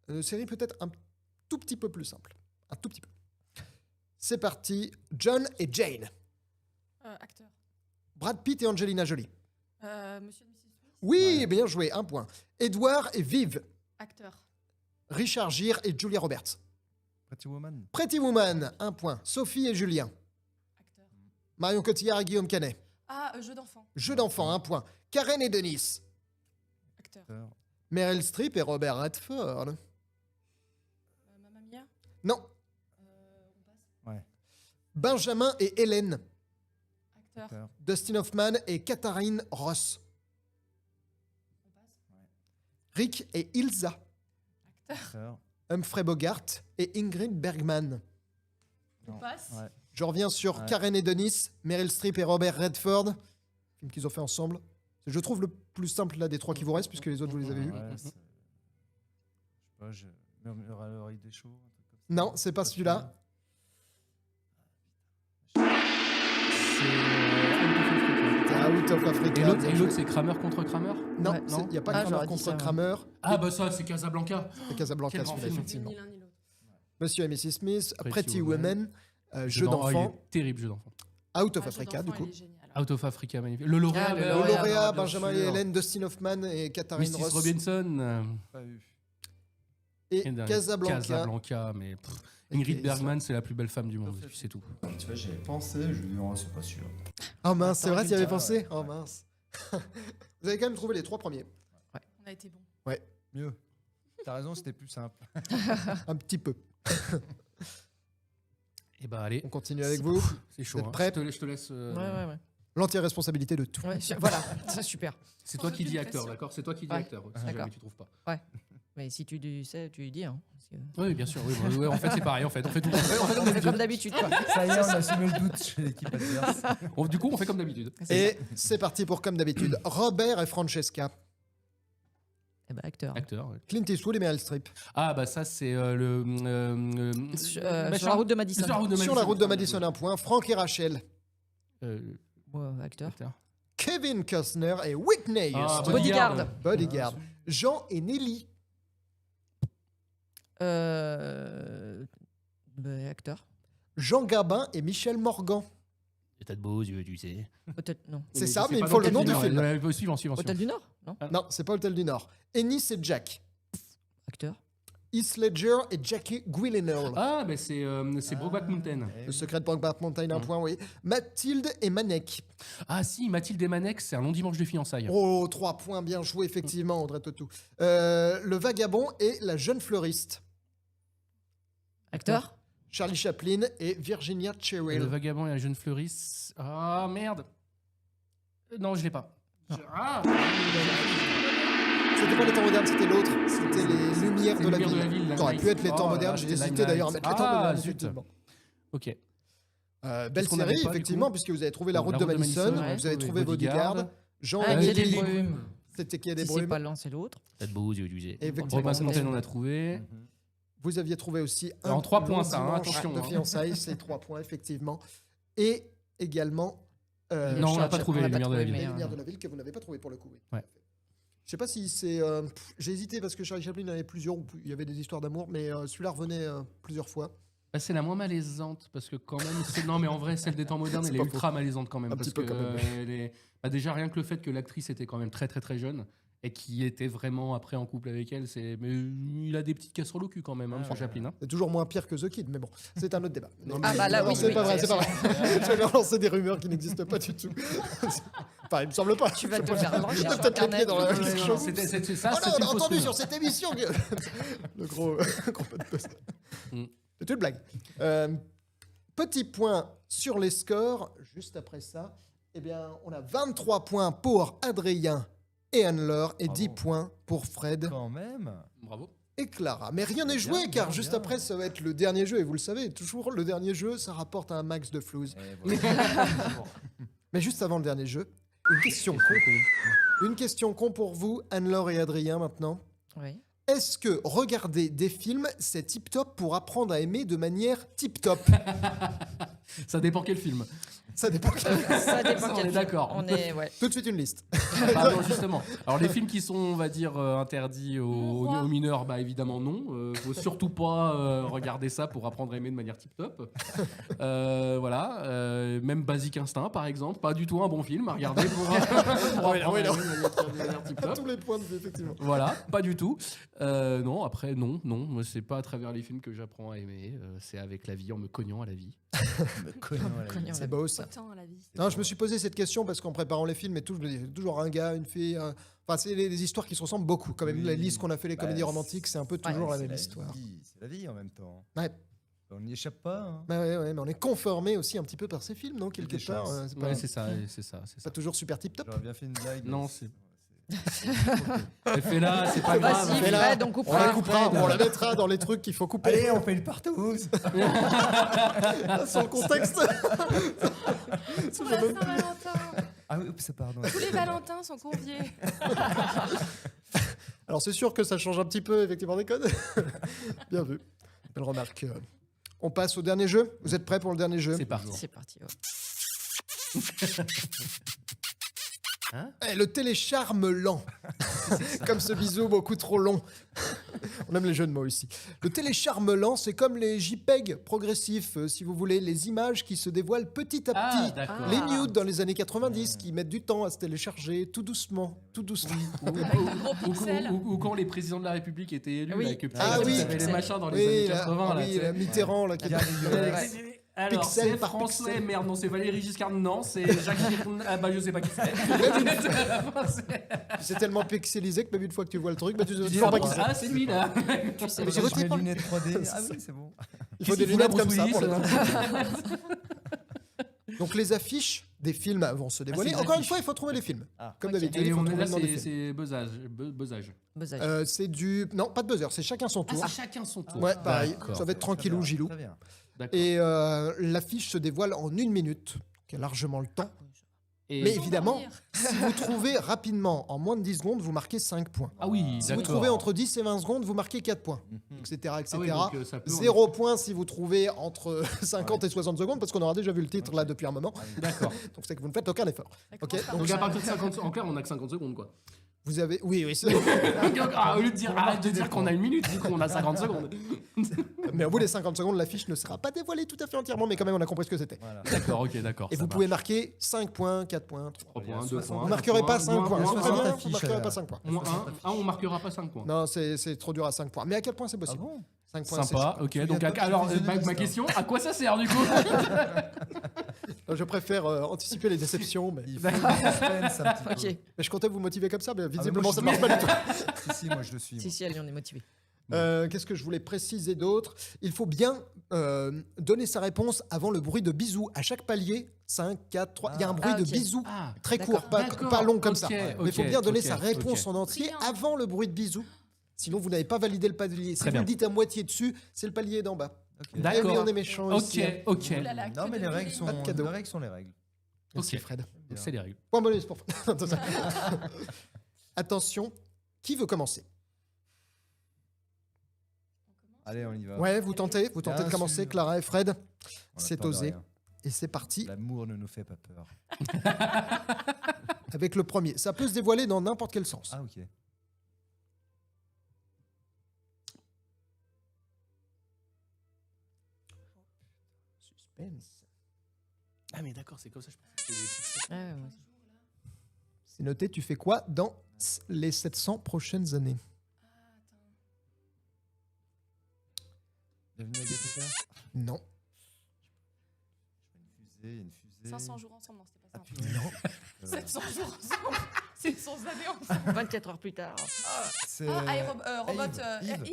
Une série peut-être un tout petit peu plus simple. Un tout petit peu. C'est parti. John et Jane. Acteur. Brad Pitt et Angelina Jolie. Monsieur et Mrs. Smith. Oui, Ouais. bien joué, un point. Edward et Viv. Acteur. Richard Gere et Julia Roberts. Pretty Woman. Pretty Woman, un point. Sophie et Julien. Acteur. Marion Cotillard et Guillaume Canet. Jeu d'enfant. Jeu d'enfant, un point. Karen et Denis. Acteur. Acteur. Meryl Streep et Robert Redford. Mamma Mia. Non. On passe. Ouais. Benjamin et Hélène. Acteur. Acteur. Dustin Hoffman et Katharine Ross. On passe. Rick et Ilsa. Acteur. Acteur. Humphrey Bogart et Ingrid Bergman. On Non. passe. Ouais. Je reviens sur Ouais. Karen et Denis, Meryl Streep et Robert Redford. Film qu'ils ont fait ensemble. Je trouve le plus simple là des trois qui vous restent, puisque les autres vous les avez vus. Ouais, c'est- je sais pas, je murmure à l'oreille des chauds. un truc comme ça. Non, c'est pas celui-là. C'est Out of Africa. Et l'autre, bien et joué. l'autre, c'est Kramer contre Kramer. Non, Ouais. il n'y a pas Ah, Kramer j'aurais dit contre ça, ouais. Kramer. Ah bah ça, c'est Casablanca. C'est Casablanca, Quel grand celui-là, film. effectivement. Ni l'un ni l'autre. Monsieur et Mrs. Smith, Pretty Pretty Woman. Woman, Jeu Non, il d'enfant, est terrible jeu d'enfant. Out of Jeu Africa, du d'enfant, coup. il est génial. Out of Africa, magnifique. Le lauréat, Ah, Le Ouais, lauréat, bien Benjamin et sûr. Hélène, Dustin Hoffman et Katharine Mrs. Ross. Robinson. Pas vu. Et Et Casablanca. Casablanca, mais pff, Et Ingrid ça- Bergman, c'est la plus belle femme du monde, et puis c'est tout. Tu vois, j'avais pensé, je me dis, non, c'est pas sûr. Oh mince, c'est vrai, tu y avais Ah, pensé? ouais. Oh mince. Vous avez quand même trouvé les trois premiers. On a été bon. Mieux. T'as raison, c'était plus simple. Un petit peu. Et bah allez, On continue avec vous. c'est chaud. Vous êtes hein. prêts Je te laisse. Ouais. L'entière responsabilité de tout. Voilà, c'est super. C'est toi qui dis Aucune acteur, pression. d'accord? C'est toi qui dis Ouais. acteur, si D'accord. jamais tu trouves pas. Mais si tu sais, tu lui dis. Hein. Oui, bien sûr. Oui, en fait, c'est pareil. En fait, on fait tout. En fait, On fait comme d'habitude. Quoi. Ça y est, on a semé le doute chez l'équipe adverse. du coup, on fait comme d'habitude. Et c'est parti pour comme d'habitude. Robert et Francesca. Eh ben, acteur. Acteur. Ouais. Clint Eastwood et Meryl Streep. Ah, bah ça, c'est Sur la route de Madison. Sur la route de Madison, un point. Franck et Rachel. Acteur. Kevin Costner et Whitney Ah, Houston. Bodyguard. Bodyguard. Jean et Nelly. Acteur. Jean Gabin et Michel Morgan. T'as de beaux yeux, tu sais. Hôtel. Non. C'est ça, mais pas il faut le Hôtel nom du Nord. film. Suivant. Hôtel du Nord. Non. Non, c'est pas Hôtel du Nord. Ennis et Jack. Acteur. Heath Ledger et Jackie Gyllenhaal. Ah, mais c'est Brokeback Mountain. Le secret de Brokeback Mountain, un point, oui. Mathilde et Manek. Ah si, Mathilde et Manek, c'est un long dimanche de fiançailles. Oh, 3 points, bien joué, effectivement, Audrey Tautou. Le vagabond et la jeune fleuriste. Acteur. Charlie Chaplin et Virginia Le Cheryl. vagabond et la jeune fleuriste. Ah merde. Non, je l'ai pas. Ah. C'était pas les temps modernes, c'était l'autre. C'était les lumières de la Lumières de la ville. ville, Ça aurait pu être les temps Oh, modernes. là, J'ai c'était hésité d'ailleurs à Limelight. mettre les temps Ah, modernes, zut. effectivement. Ok. Belle Qu'est-ce qu'on avait série, pas, du effectivement, coup puisque vous avez trouvé La Bon, Route La de Route de Madison, Madison, vous avez ouais. trouvé Bodyguard. Bodyguard, Jean Ah, et Quai des Nelly. Brumes. C'était Quai des Si c'est Brumes. pas l'un, c'est l'autre. T'as de beaux yeux, tu sais. Effectivement. Brokeback Mountain, on a trouvé. Vous aviez trouvé aussi un En 3 long points, ça, hein, dimanche attention, de hein. fiançailles, c'est 3 points, effectivement. Et également... Non, on n'a pas Charles trouvé les Chaplin, lumières de la on l'a ville. pas Les trouvé, lumières de la ville que vous n'avez pas trouvé pour le coup. Oui. Ouais. Je sais pas si c'est... J'ai hésité parce que Charlie Chaplin en avait plusieurs, où il y avait des histoires d'amour, mais celui-là revenait plusieurs fois. Bah, c'est la moins malaisante parce que quand même non mais en vrai celle des temps modernes C'est elle est pas ultra malaisante quand même Un parce petit peu que quand même. bah, déjà rien que le fait que l'actrice était quand même très très très jeune et qui était vraiment après en couple avec elle mais il a des petites casseroles au cul quand même Franck Chaplin hein. C'est toujours moins pire que The Kid, mais bon, c'est un autre débat. Ah, bah là, Non, oui, c'est oui, pas vrai, c'est c'est pas vrai. Je vais lancer des rumeurs qui n'existent pas du tout. Enfin, il me semble pas. Tu vas Je te sais faire pas. lancer J'ai sur peut-être les pieds Internet. dans la Non, quelque non, chose. c'est ça Oh c'est non, une on a fausse entendu rumeur. sur cette émission que... le gros pas de buzz. Mm. C'est une blague. Petit point sur les scores. Juste après ça, eh bien, on a 23 points pour Adrien et Anne-Laure et 10 points pour Fred Quand même. Bravo. et Clara. Mais rien n'est Bien, joué car bien, juste bien. après, ça va être le dernier jeu. Et vous le savez, toujours le dernier jeu, ça rapporte un max de flouze. Et voilà. Mais juste avant le dernier jeu, une question con. Une question con pour vous, Anne-Laure et Adrien maintenant. Oui. Est-ce que regarder des films, c'est tip-top pour apprendre à aimer de manière tip-top? Ça dépend quel film. Ça dépend. Ça dépend On quel est film. d'accord. On est, ouais. Tout de suite une liste. Pardon, justement. Alors les films qui sont, on va dire, interdits aux mineurs, bah évidemment non. Faut surtout pas regarder ça pour apprendre à aimer de manière tip-top. Voilà. Même Basic Instinct, par exemple, pas du tout un bon film à regarder pour apprendre à aimer de manière tip-top. Tous les points de vue, effectivement. Voilà, pas du tout. Non, après, non. Moi, c'est pas à travers les films que j'apprends à aimer. C'est avec la vie, en me cognant à la vie. Cognant, C'est la- beau ça. Autant à la vie. Non, je me suis posé cette question parce qu'en préparant les films, et tout, je me dis, toujours un gars, une fille. Enfin, c'est des histoires qui se ressemblent beaucoup. Quand même, Oui. la liste qu'on a fait les Bah, comédies romantiques, c'est un peu toujours la même histoire. C'est la vie en même temps. Ouais. On n'y échappe pas. Hein. Bah ouais, mais on est conformé aussi un petit peu par ces films, non? Quelque des part. chances. C'est pas, Ouais, c'est ça. pas toujours super tip-top. J'aurais bien fait une blague. Non, mais c'est- Fais-là, c'est pas grave. Vas-y, Mais là, Fred, on On la coupera. coupera, on la mettra dans les trucs qu'il faut couper. Allez, on fait le partout. Sans le contexte. Pour la Saint-Valentin. Ah oui, oups, pardon. Tous les Valentins sont conviés. Alors c'est sûr que ça change un petit peu effectivement des codes. Bien vu. Belle remarque. On passe au dernier jeu. Vous êtes prêts pour le dernier jeu? C'est parti. C'est parti. Ouais. Eh, le télécharme lent. Comme ce bisou beaucoup trop long. On aime les jeux de mots ici. Le télécharme lent, c'est comme les JPEG progressifs, si vous voulez, les images qui se dévoilent petit à Ah, petit. d'accord. Les nudes dans les années 90 qui mettent du temps à se télécharger tout doucement, tout doucement. Ou quand les présidents de la République étaient élus, Oui. là, que Ah oui. avait les machins dans les années 80. là, tu sais. Mitterrand là, qui Regarde les gueules. Alors, Pixel c'est par François, pixel. merde, non, c'est Valéry Giscard, non, c'est Jacques Chirac, ah bah je sais pas qui c'est. c'est tellement pixelisé que même une fois que tu vois le truc, bah, tu Tu sais dis, pas qui c'est. ah, c'est lui là. Mais sais j'ai pas. retiré Mes pas- lunettes 3D. Ah oui, c'est bon. Il faut des Qu'est-ce qu'il fout là, lunettes comme ça. Bruce pour Willis, le- Donc les affiches des films vont se dévoiler. c'est des Encore une affiches. fois, il faut trouver les films. Ah. Comme Ok. d'habitude, il Et faut on est trouver là, le nom des films. c'est buzzage. Buzzage. C'est du... Non, pas de buzzer, c'est chacun son Ah, tour. c'est chacun son tour. Ouais, pareil, D'accord. ça va être tranquillou, Très bien, gilou. très bien. D'accord. Et l'affiche se dévoile en 1 minute, qui a largement le temps. Et- Mais évidemment, dormir. si vous trouvez rapidement, en moins de 10 secondes, vous marquez 5 points. Ah oui, Si vous d'accord. trouvez entre 10 et 20 secondes, vous marquez 4 points, Mhm. etc. etc. Ah oui, donc, ça peut- 0 points si vous trouvez entre 50 et 60 secondes, parce qu'on aura déjà vu le titre là depuis un moment. D'accord. Donc c'est que vous ne faites aucun effort. Ça Ok, commence par Donc ça. à partir de 50 en clair, on a que 50 secondes quoi. Vous avez... Oui, oui, c'est... Ah, au lieu de dire arrête de dire qu'on a 1 minute, dis qu'on a 50 secondes. Mais au bout des 50 secondes, l'affiche ne sera pas dévoilée tout à fait entièrement, mais quand même, on a compris ce que c'était. Voilà. D'accord, ok, d'accord. Et ça vous va. pouvez marquer 5 points, 4 points, 3. 3 Il y a points, 2 60. points. Vous ne marquerez pas 5 points. Moins C'est très 60 bien, vous affiches, ne marquerez pas 5 points. 1. Ah, on marquera pas 5 points. Non, c'est trop dur à 5 points. Mais à quel point c'est Ah possible bon 5 points, Sympa, ok. souviens Donc, pas que tu alors, faisais des ma listes, question, à quoi ça sert du coup c'est... Je préfère anticiper les déceptions, mais... Il faut du suspense un petit peu. Ok. mais je comptais vous motiver comme ça, mais visiblement, moi, ça je marche pas du tout. Si, moi je le suis. Si, si, allez, on est motivé. Qu'est-ce que je voulais préciser d'autre? Il faut bien donner sa réponse avant le bruit de bisous. À chaque palier, 5, 4, 3, il y a un bruit Ah, de ok. bisous Ah, très d'accord. court, pas D'accord, long comme ok, ça. ok, Mais il faut bien donner ok, sa réponse ok. en entier Brillant. avant le bruit de bisous. Sinon, vous n'avez pas validé le palier. Si Très vous bien. le dites à moitié dessus, c'est le palier d'en bas. Ok. D'accord. Eh oui, on est méchants Ok, ici. hein. ok. Ouh là là, Non, que mais de les règles feeling. sont Pas de cadeau. les règles. Sont les règles. Merci, Ok. Fred. C'est les règles. Point bonus pour Fred. Attention, qui veut commencer? Allez, on y va. Ouais, vous tentez de Bien commencer, sûr. Clara et Fred. On C'est attend de osé. rien. Et c'est parti L'amour ne nous fait pas peur. avec le premier. Ça peut se dévoiler dans n'importe quel sens. Ah, ok. Suspense. Ah, mais d'accord, c'est comme ça, je pense. Que c'est des- Ouais, ouais, ouais. C'est noté, tu fais quoi dans les 700 prochaines années? Bienvenue à Gattaca. Non. Il y a une fusée. 500 jours ensemble, non, c'était pas ça. putain. Non. 700 jours ensemble. 700 années ensemble. 24 heures plus tard. C'est Ah, robot. Yves.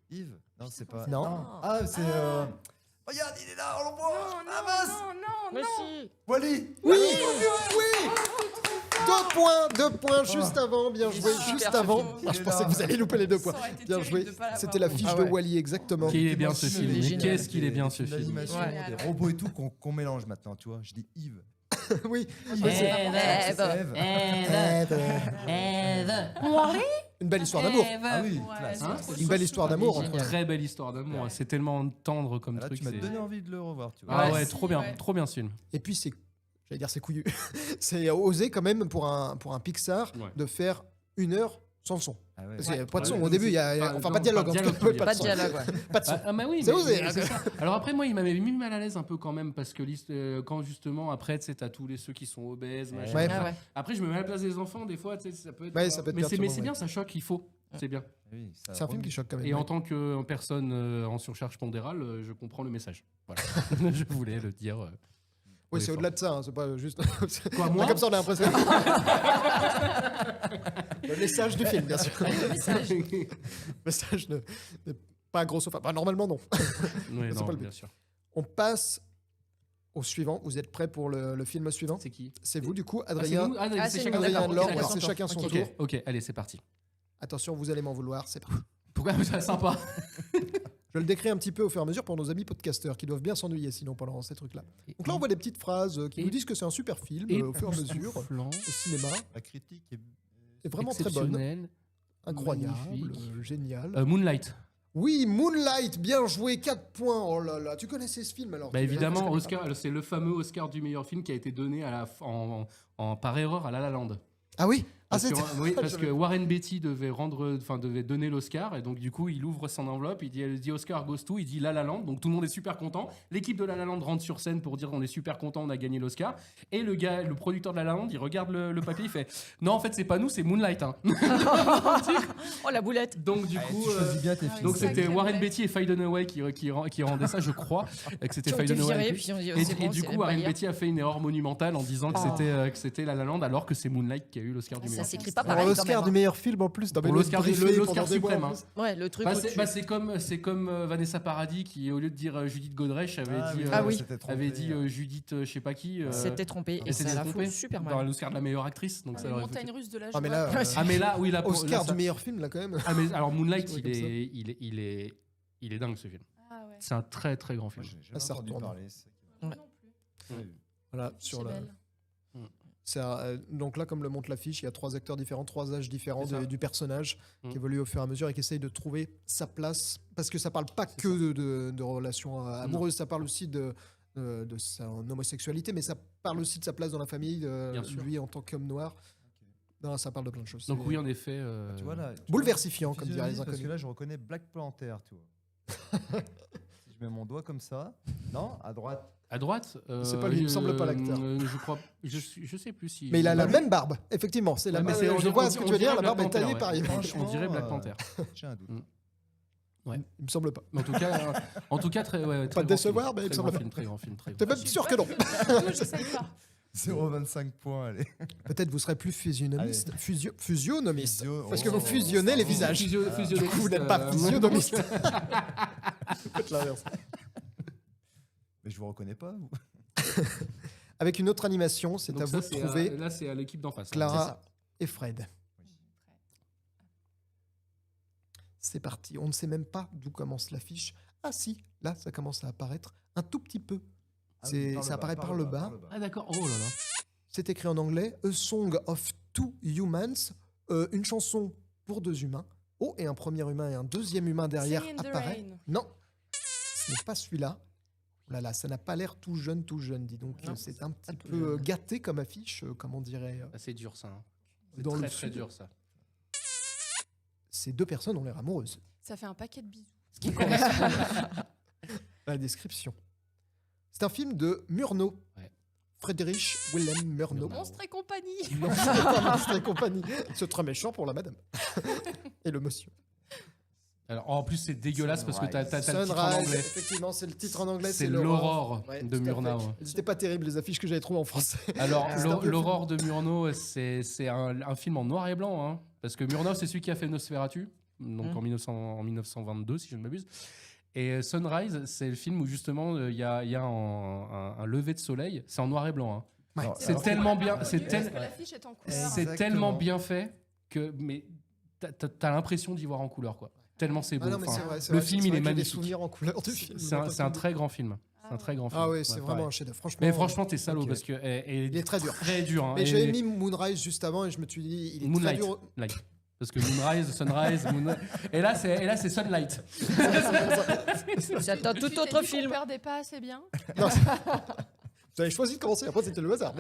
Yves. Non, c'est pas. Non. Ah, c'est. Regarde, il est là, on le voit. Non, Ah, mince. non, Mais non. si. Wally. Oui, oui. 2 points juste avant, bien joué, super, juste ce avant. film. Ah, je pensais que vous alliez louper les 2 points. Ça aurait été Bien terrible joué. de pas l'avoir. C'était la fiche Ah de ouais. Wally, exactement. Qu'il est bien ce film. il est Mais génial. qu'est-ce qu'il est bien ce film. L'animation, Ouais. des robots et tout qu'on mélange maintenant, tu vois. Je dis Yves. Oui. C'est Ève. Ève. Une belle histoire d'amour. Ah oui, Ouais, classe. Hein c'est trop Une belle chouette. histoire d'amour. Génial. entre- Très belle histoire d'amour. C'est tellement tendre comme Là, truc. tu m'as c'est- donné envie de le revoir, tu vois. Ah Ouais, ouais, si, trop bien, ouais. trop bien ce film. Et puis j'allais dire c'est couillu. C'est osé quand même pour un Pixar Ouais. de faire 1 heure sans son. Ah ouais. Parce qu'il n'y a pas de Ouais, son. ouais, Au début, il y a, Enfin, enfin non, pas de dialogue. pas En de tout cas, dialogue, Pas de son. dialogue, ouais. Pas de son. Ah, bah oui, C'est mais- osé, mais hein. c'est ça. Alors après, moi, il m'avait mis mal à l'aise un peu quand même parce que quand justement, après, tu sais, t'as tous ceux qui sont obèses, machin. Ouais. Ah ouais. Après, je me mets à la place des enfants, des fois, tu sais, ça peut être. Ouais, ça peut être mais c'est perturbant, bien, ouais. ça choque, il faut. C'est bien. Oui, ça C'est un film remet- qui choque quand même. Et en ouais. tant que personne en surcharge pondérale, je comprends le message. Voilà. Je voulais le dire. Oui, c'est effort. au-delà de ça. Hein, c'est pas juste. Quoi, moi Comme ça, on a l'impression. Le message du film, bien sûr. Le message n'est pas grosso. Enfin, normalement, non. Ouais, C'est non, pas le but. bien sûr. On passe au suivant. Vous êtes prêts pour le film suivant? C'est qui C'est vous, du coup, Ah, c'est Adrien. nous Ah, Ah, c'est c'est chacun nous, Adrien d'accord, Laure, ok, d'accord. c'est chacun son Ok, tour. ok, allez, c'est parti. Attention, vous allez m'en vouloir. C'est Pourquoi c'est sympa Je le décris un petit peu au fur et à mesure pour nos amis podcasteurs qui doivent bien s'ennuyer sinon pendant ces trucs-là. Donc là, on voit des petites phrases qui Et- nous disent que c'est un super film au fur et à mesure époustouflant, au cinéma. La critique est. C'est vraiment très bonne, exceptionnel. incroyable, magnifique. génial. Moonlight. Oui, Moonlight, bien joué, 4 points. Oh là là, tu connaissais ce film alors? Bah Tu- évidemment, Oscar, c'est le fameux Oscar du meilleur film qui a été donné par erreur à La La Land. Ah oui? Ah, Parce, que, c'était- oui, parce j'avais- que Warren Beatty devait donner l'Oscar et donc du coup il ouvre son enveloppe, il dit Oscar goes to, il dit La La Land, donc tout le monde est super content. L'équipe de La La Land rentre sur scène pour dire on est super content, on a gagné l'Oscar. Et le producteur de La La Land, il regarde le papier, il fait non en fait c'est pas nous, c'est Moonlight. Hein. Oh la boulette. Donc du Ah, coup. tu choisis bien tes ah, films. Donc Sacré c'était Warren bête. Beatty et Faye Dunaway qui rendaient ça, je crois, et que c'était Qui ont Faye été Dunaway. virés, puis on dit, oh, Et, c'est bon, du c'est coup, les Warren bailleurs. Beatty a fait une erreur monumentale en disant que Oh. c'était La La Land, alors que c'est Moonlight qui a eu l'Oscar du Ah, Ça hein. s'écrit pas Pour pareil. l'Oscar quand même, du meilleur film en plus. Pour l'Oscar suprême. Hein. Ouais, le truc. Bah, où tu- c'est comme Vanessa Paradis qui, au lieu de dire Judith Godrèche, avait dit, Ah oui. avait dit Judith, je sais pas qui. S'était trompé et et s'était ça la trompé fout super dans mal. l'Oscar de la meilleure actrice. Donc ça Les l'aurait montagnes fait. russes de la Ah, mais joie. là, Ah, mais là, oui, là, Oscar là, ça- du meilleur film, là, quand même. Ah, mais alors Moonlight, Ouais, il est dingue ce film. Ah ouais. C'est un très très grand film. Moi, j'ai Ah, jamais ça entendu retourne. parler. Ouais. Non plus. Voilà, C'est sur la. belle. Donc là, comme le montre l'affiche, il y a 3 acteurs différents, 3 âges différents C'est ça. du personnage Mm. qui évolue au fur et à mesure et qui essaye de trouver sa place. Parce que ça parle pas que de relations amoureuses, ça parle aussi de sa homosexualité, mais ça parle aussi de sa place dans la famille, Bien sûr. lui en tant qu'homme noir. Non, ça parle de plein de choses. Donc C'est oui, en effet. Tu vois là. bouleversifiant, comme diraient les Physionomie, parce que inconnus. là, je reconnais Black Panther, tu vois. Si je mets mon doigt comme ça. Non, à droite. À droite. C'est pas lui, il me semble pas l'acteur. Je crois. Je sais plus si. Mais il a la lui. même barbe, effectivement. C'est la Ouais, mais même. c'est- Je vois ce que tu veux dire, la Black barbe est Panther, taillée ouais. pareil. Franchement, On dirait Black Panther. J'ai un doute. Mm. Il me semble pas. Mais en tout cas, très. Ouais, Pas très te grand décevoir, film. mais il me Très semble grand pas. film, très grand film, très T'es grand même film. sûr que non. Moi, j'essaye pas. 0,25 points, allez. Peut-être vous serez plus physionomiste. Fusionnomiste. Physio- Parce que oh. vous fusionnez les visages. Du coup, vous n'êtes pas physionomiste. Faites l'inverse. Mais je vous reconnais pas, vous. Avec une autre animation, c'est Donc à ça, vous de c'est trouver là, c'est à l'équipe d'en face. hein. Clara et Fred. C'est parti. On ne sait même pas d'où commence l'affiche. Ah si, là, ça commence à apparaître un tout petit peu. Ça apparaît par le bas. Ah d'accord. Oh là là. C'est écrit en anglais. A Song of Two Humans. Une chanson pour 2 humains. Oh, et un premier humain et un deuxième humain derrière Sing in the apparaît. rain. Non, ce n'est pas celui-là. Oh là là, ça n'a pas l'air tout jeune, dis donc. Non, C'est un petit tout peu jeune. gâté comme affiche, comme on dirait. Ah, c'est dur ça. Hein. C'est Dans le très très sud. dur ça. Ces 2 personnes ont l'air amoureuses. Ça fait un paquet de bisous. Ce qui correspond à la description. C'est un film de Murnau. Ouais. Friedrich Wilhelm Murnau. Monstre et compagnie. Non, c'est pas Monstre et compagnie. C'est très méchant pour la madame. Et le monsieur. Alors en plus c'est dégueulasse parce que t'as le titre en Sunrise, anglais. effectivement, c'est le titre en anglais. C'est l'aurore Ouais, de tout à fait. Murnau. C'était pas terrible les affiches que j'avais trouvées en français. Alors C'est un peu l'aurore de Murnau, c'est un film en noir et blanc, hein, parce que Murnau c'est celui qui a fait Nosferatu, donc en 1922 si je ne m'abuse. Et Sunrise, c'est le film où justement il y a un lever de soleil. C'est en noir et blanc. Hein. Ouais. C'est tellement bien, Parce que l'affiche est en couleur. c'est Exactement. tellement bien fait que mais t'as l'impression d'y voir en couleur quoi. Tellement c'est beau. Ah non, mais Enfin, c'est vrai, c'est le vrai, film c'est il vrai est que j'ai des magnifique. souvenirs en couleur du film. C'est un très grand film. C'est un très grand film. Ah oui, c'est Ouais, vraiment ouais. un chef-d'œuvre. Franchement. Mais franchement, t'es salaud ok. parce que Il est très dur. Très dur. Hein, Mais et- j'avais mis Moonrise juste avant et je me suis dit, il est Moonlight. très dur. Light. Parce que Moonrise, Sunrise, Et là, c'est Sunlight. C'est un tout autre film. On perdait pas assez bien. Non, vous avez choisi de commencer, après c'était le hasard.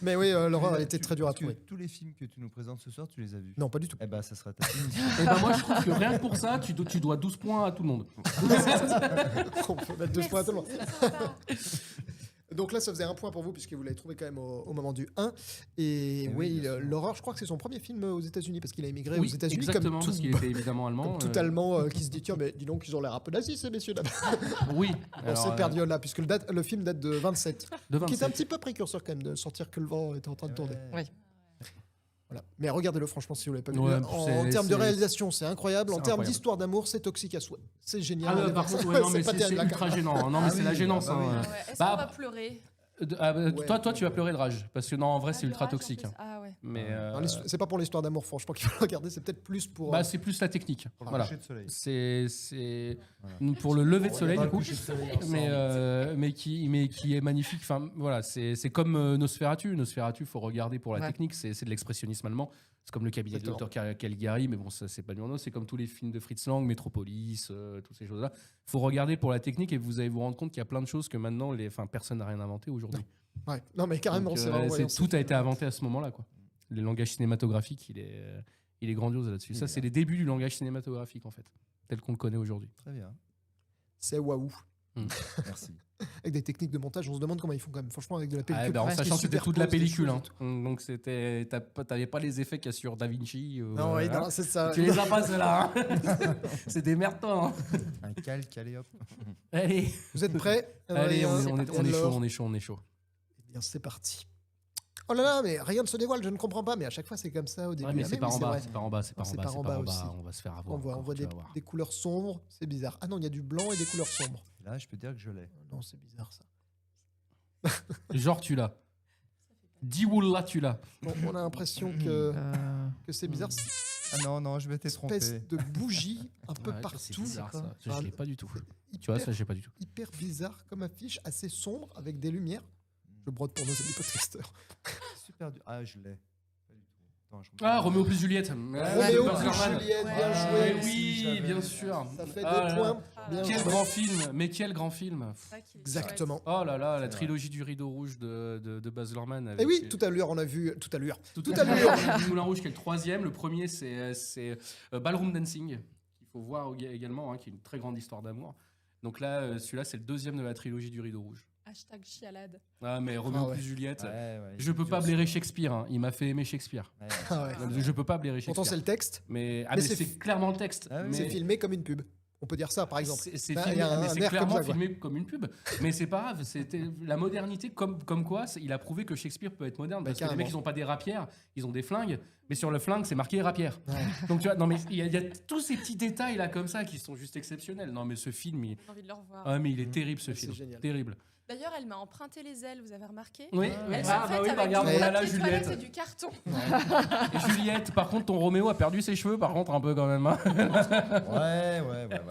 Mais oui, l'horreur, elle était très dure à trouver. Tous les films que tu nous présentes ce soir, tu les as vus. Non, pas du tout. Eh ben, ça sera ta finition. Et ben moi, je trouve que rien que pour ça, tu dois 12 points à tout le monde. On peut mettre 2 points à tout le monde. C'est sympa. Donc là, ça faisait 1 point pour vous, puisque vous l'avez trouvé quand même au moment du 1. Et oui, oui, bien sûr. l'horreur, je crois que c'est son premier film aux États-unis, parce qu'il a émigré Oui, aux États-Unis exactement, comme parce qu'il était évidemment allemand. tout Allemand qui se dit tiens, mais dis donc, ils ont l'air un peu nazis, ces messieurs là. Oui. On s'est perdu là, puisque le film date de 27, De qui est un 27. petit peu précurseur quand même de sortir que le vent était en train de tourner. Ouais. Voilà. Mais regardez-le, franchement, si vous l'avez pas vu. Ouais, En c'est- termes de c'est- réalisation, c'est incroyable. En c'est termes incroyable. d'histoire d'amour, c'est toxique à souhait. C'est génial. Ah ouais, Allez par voir ça. contre, ouais, non, mais pas c'est terrible, la ultra carte. gênant. Non, mais Ah c'est oui, la gênance. bah oui. hein. Ouais. Est-ce Bah, qu'on va pleurer Ouais. Toi, tu vas pleurer de rage. Parce que non, en vrai, c'est Ah, ultra le rage, en toxique. plus. hein. Ah ouais. Mais Non, c'est pas pour l'histoire d'amour, franchement, qu'il faut regarder. C'est peut-être plus pour. bah, c'est plus la technique. Pour le Voilà. coucher de soleil. C'est Voilà. pour le lever de On soleil est du dans le coup, coucher de soleil mais qui est magnifique. Enfin voilà, c'est comme Nosferatu. Nosferatu, faut regarder pour la Ouais. technique. C'est de l'expressionnisme allemand. C'est comme le cabinet de Exactement. Dr Caligari, mais bon, ça c'est pas Murnau. C'est comme tous les films de Fritz Lang, Metropolis, toutes ces choses-là. Faut regarder pour la technique et vous allez vous rendre compte qu'il y a plein de choses que maintenant, personne n'a rien inventé aujourd'hui. Ouais. Non, mais carrément, Donc, c'est vraiment. voyons, tout a été inventé à ce moment-là, quoi. Le langage cinématographique, il est grandiose là-dessus. Ça, c'est les débuts du langage cinématographique en fait, tel qu'on le connaît aujourd'hui. Très bien. C'est waouh. Merci. Avec des techniques de montage, on se demande comment ils font quand même. Franchement, avec de la pellicule. Ah, bah, en qui sachant que c'était toute la superpose des pellicule. choses Hein. et tout. Donc t'avais pas les effets qu'il y a sur Da Vinci. Non, oui, non, c'est ça. Tu les as pas ceux-là. Hein. C'est des merdes, hein. Un calque, allez hop. Allez, Vous êtes prêts allez, Adrien on est et chaud, Laure on est chaud. Eh bien, c'est parti. Oh là là, mais rien ne se dévoile, je ne comprends pas. Mais à chaque fois, c'est comme ça au début. Ouais, mais Ah, c'est pas oui, en bas, vrai. c'est pas en bas, c'est pas en C'est bas, par c'est en pas bas en bas. aussi. On va se faire avoir. On voit encore, tu des, vas voir. des couleurs sombres, c'est bizarre. Ah non, il y a du blanc et des couleurs sombres. Là, je peux dire que je l'ai. Non, c'est bizarre ça. Genre, tu l'as. Diwoula, tu l'as. Bon, on a l'impression que c'est bizarre. C'est Ah non, je m'étais une trompé. espèce de bougie un peu Ouais, partout. C'est bizarre, ça. Ah, Je l'ai pas du tout. hyper, Tu vois, ça, j'ai pas du tout. hyper bizarre comme affiche, assez sombre avec des lumières. Je brode pour nos amis podcasteurs. Super dur. Ah, je l'ai. Pas du tout. Attends, je Ah, Roméo plus Juliette. Roméo Baz plus Luhrmann. Juliette, bien Ouais. joué. Oui, bien sûr. Ça fait Ah 2 là points. là. Bien Quel joué. grand film, mais quel grand film. Exactement. Oh là là, la C'est trilogie du rideau rouge de Baz Luhrmann. Et avec- oui, tout à l'heure, on a vu. Tout à l'heure. Tout à l'heure. Du Moulin Rouge qui est le troisième. Le premier, c'est Ballroom Dancing, qu'il faut voir également, hein, qui est une très grande histoire d'amour. Donc là, celui-là, c'est le deuxième de la trilogie du rideau rouge. Hashtag chialade. Ah, mais Roméo Ah ouais. plus Juliette. Ouais, Je peux pas blairer Shakespeare, hein. Il m'a fait aimer Shakespeare. Ouais. Ah ouais. Je peux pas blairer Shakespeare. Pourtant, c'est le texte. Mais, Mais mais c'est c'est clairement le texte. Ah oui. mais C'est filmé comme une pub. On peut dire ça, par exemple. C'est Bah, filmé- il y a un mais c'est air comme clairement ça, quoi. filmé comme une pub. Mais c'est pas grave. C'était la modernité, comme quoi, il a prouvé que Shakespeare peut être moderne. Bah, Parce que les carrément. mecs, ils ont pas des rapières, ils ont des flingues. Mais sur le flingue, c'est marqué rapière. Ouais. Donc tu vois, non mais il y a tous ces petits détails là comme ça qui sont juste exceptionnels. Non mais ce film, J'ai envie de le revoir. ah mais il est terrible ce Ouais, c'est film, génial. terrible. D'ailleurs, elle m'a emprunté les ailes, vous avez remarqué? Oui. Elles sont Ah bah faites oui, avec bah regarde, du on a là papier toilette Juliette. et du carton. Et Juliette, par contre, ton Roméo a perdu ses cheveux, par contre un peu quand même. Hein. Ouais.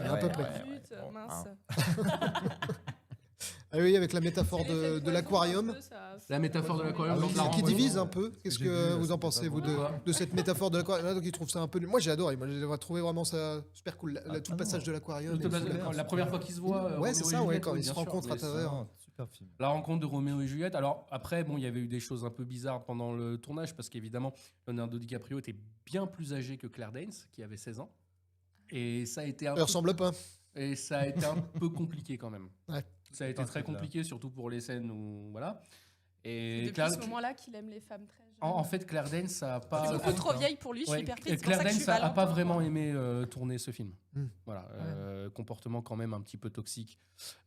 À peu près. Zut, mince. Ah oui, avec la métaphore C'est l'effet de poisson l'aquarium. un peu, ça- La métaphore de l'aquarium, Ah oui, donc la qui rencontre. divise un peu. Qu'est-ce J'ai que vu, vous en c'était pensez, pas vous, bon. de cette métaphore de l'aquarium? Là, donc, il trouve ça un peu. Moi, j'ai adoré. Moi, j'ai trouvé vraiment ça super cool. Tout le passage de l'aquarium. Tout le- La première fois qu'ils se voient. Ouais, Roméo c'est et ça, ouais, Juliette, quand oui, ils se bien sûr, rencontrent à mais travers. Non, super film. La rencontre de Roméo et Juliette. Alors après, bon, il y avait eu des choses un peu bizarres pendant le tournage parce qu'évidemment, Leonardo DiCaprio était bien plus âgé que Claire Danes, qui avait 16 ans. Et ça a été un Il peu, ressemble pas. et ça a été un peu compliqué quand même. Ouais. Ça a été Pas très très clair. compliqué, surtout pour les scènes où voilà. C'est Et depuis Claire, ce moment-là qu'il aime les femmes très jeunes. en fait, Claire Danes a Je pas. suis beaucoup trop vieille pour lui, je suis Ouais, hyper et triste. C'est pour Claire ça que je suis Danes a valente, pas hein. vraiment aimé tourner ce film. Hmm. Voilà, comportement quand même un petit peu toxique,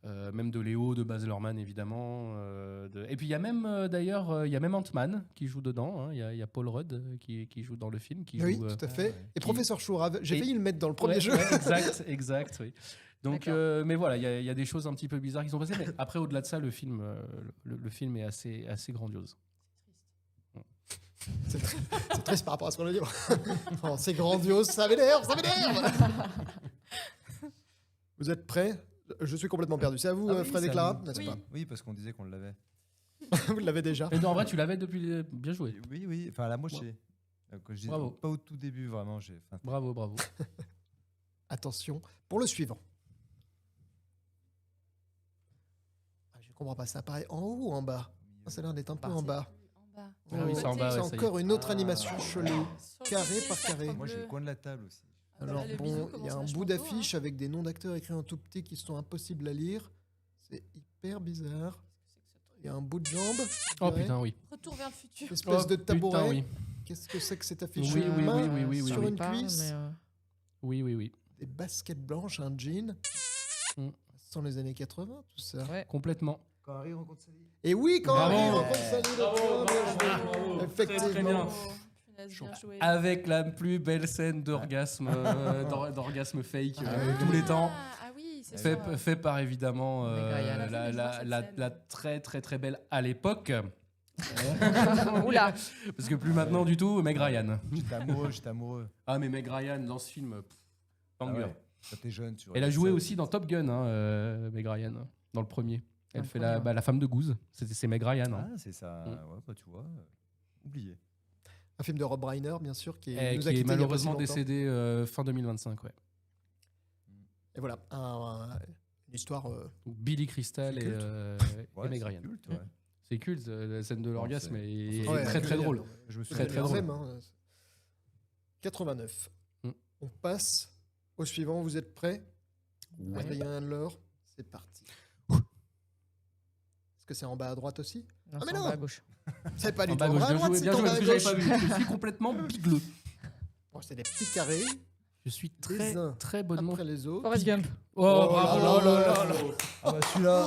même de Léo, de Baz Luhrmann évidemment. Et puis il y a même d'ailleurs, il y a même Ant-Man qui joue dedans. Hein. Il y a Paul Rudd qui joue dans le film. Qui Oui, joue, tout à fait. ouais. Et Professeur Chourave, j'ai Et- failli le mettre dans le premier Ouais, jeu. ouais, exact, oui. Donc, mais voilà, il y a des choses un petit peu bizarres qui sont passées. Mais après, au-delà de ça, le film est assez grandiose. C'est triste par rapport à ce qu'on a dit. Oh, c'est grandiose, ça m'énerve, ça m'énerve. Vous êtes prêts? Je suis complètement perdu. C'est à vous, Ah oui, Fred et c'est à Clara, nous. n'est-ce Oui. pas? Oui, parce qu'on disait qu'on l'avait. Vous l'avez déjà. Mais non, en vrai, tu l'avais depuis. Bien joué. Oui. Enfin, à la moitié. Donc, je dis, Bravo. pas au tout début, vraiment. J'ai. Enfin, Bravo. Attention pour le suivant. Ah, je comprends pas, ça apparaît en haut ou en bas? Ah, ça a l'air d'être un peu en bas. En bas. Ah oui, c'est en bas, C'est ouais, ça y est. encore une autre Ah. animation chelou. Sur le Carré côté, par ça carré. prend moi, j'ai bleu. le coin de la table aussi. Ah bah Alors là, le bon, bisou il y commence a un vachement bout tôt, d'affiche hein. avec des noms d'acteurs écrits en tout petit qui sont impossibles à lire. C'est hyper bizarre. Il y a un bout de jambe. Oh ouais, putain, oui. Retour vers le futur. Une espèce Oh, de tabouret. putain, oui. Qu'est-ce que c'est que cette affiche? Oui, Une oui, main oui, sur oui. une cuisse, Oui. des baskets blanches, un jean. Mm. Ce sont les années 80, tout ça. Ouais. Complètement. Quand Harry rencontre Sally. Et oui, quand Bravo. Harry rencontre Sally, le Bravo, point, bien bravo, joué. bravo. Effectivement. Très bien. Oh, punaise, bien joué. Avec la plus belle scène d'orgasme, d'orgasme fake de tous les temps. Ah oui, c'est Fait, ça. fait par évidemment Meg Ryan. la très très belle à l'époque. Oula. Parce que plus maintenant du tout, Meg Ryan. J'étais amoureux. Ah mais Meg Ryan dans ce film, Ah banger. ouais. Quand t'es jeune, tu Elle a regardes joué ça. aussi dans Top Gun, Meg Ryan, dans le premier. Elle le fait premier, la femme de Goose. C'est Meg Ryan. Hein. Ah, c'est ça. Mm. Ouais, bah, tu vois. Oublié. Un film de Rob Reiner, bien sûr, qui, Et nous a qui quittés il y est a pas si malheureusement longtemps. décédé fin 2025. Ouais. Et voilà, une histoire. Billy Crystal C'est et, culte. et Meg c'est Ryan. culte, ouais. C'est culte, la scène de l'orgasme c'est- est Ouais, très très génial. drôle. Je me suis Très, très drôle. Même, hein. 89. Mm. On passe au suivant. Vous êtes prêts? Ouais. Adrien Laure, c'est parti. Est-ce que c'est en bas à droite aussi? Non, Ah, mais c'est en non. bas à gauche. C'est pas du En tout bas à en gauche, bas à bien droite, joué, c'est bien en joué, bas à parce que j'avais gauche. pas vu. Je suis complètement bigleux. Bon, c'est des petits carrés Je suis Les très uns très bonnement. après les autres. Forrest Gump. Oh, Oh bravo. là là là là. Ah bah celui-là.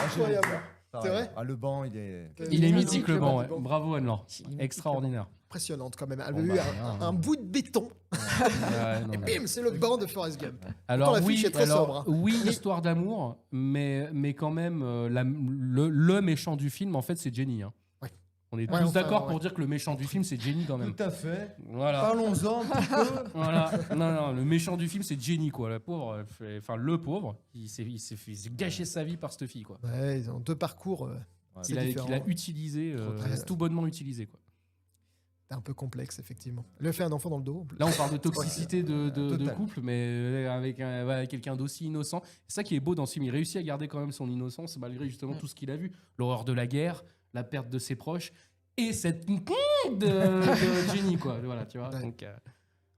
Incroyable. C'est vrai Le banc, il est. Il est Ah, mythique, le banc. du banc. Bravo, Anne-Laure. Il est mythique, Extraordinaire. Impressionnante quand même. Elle Bon, avait eu bah, un bout de béton. Ouais, non, Et mais- bim, c'est le banc de Forrest Gump. Alors la fiche oui, est très sobre, hein. oui, histoire d'amour, mais quand même, le méchant du film, en fait, c'est Jenny. Hein. Ouais. On est Ouais, tous enfin, d'accord ouais. pour dire que le méchant du film, c'est Jenny quand même. Tout à fait. Voilà. Parlons-en un petit peu. Voilà. Non, le méchant du film, c'est Jenny, quoi. La pauvre, enfin, le pauvre, il s'est fait gâcher sa vie par cette fille, quoi. Ouais, ils ont 2 parcours. C'est Qu'il différent. a utilisé, Très- tout bonnement utilisé, quoi. C'est un peu complexe, effectivement. Il a fait un enfant dans le dos. En plus. Là, on parle de toxicité de Total. couple, mais avec quelqu'un d'aussi innocent. C'est ça qui est beau dans ce film. Il réussit à garder quand même son innocence, malgré justement tout ce qu'il a vu. L'horreur de la guerre, la perte de ses proches, et cette de Jenny, quoi. Voilà, tu vois. Ouais. Donc,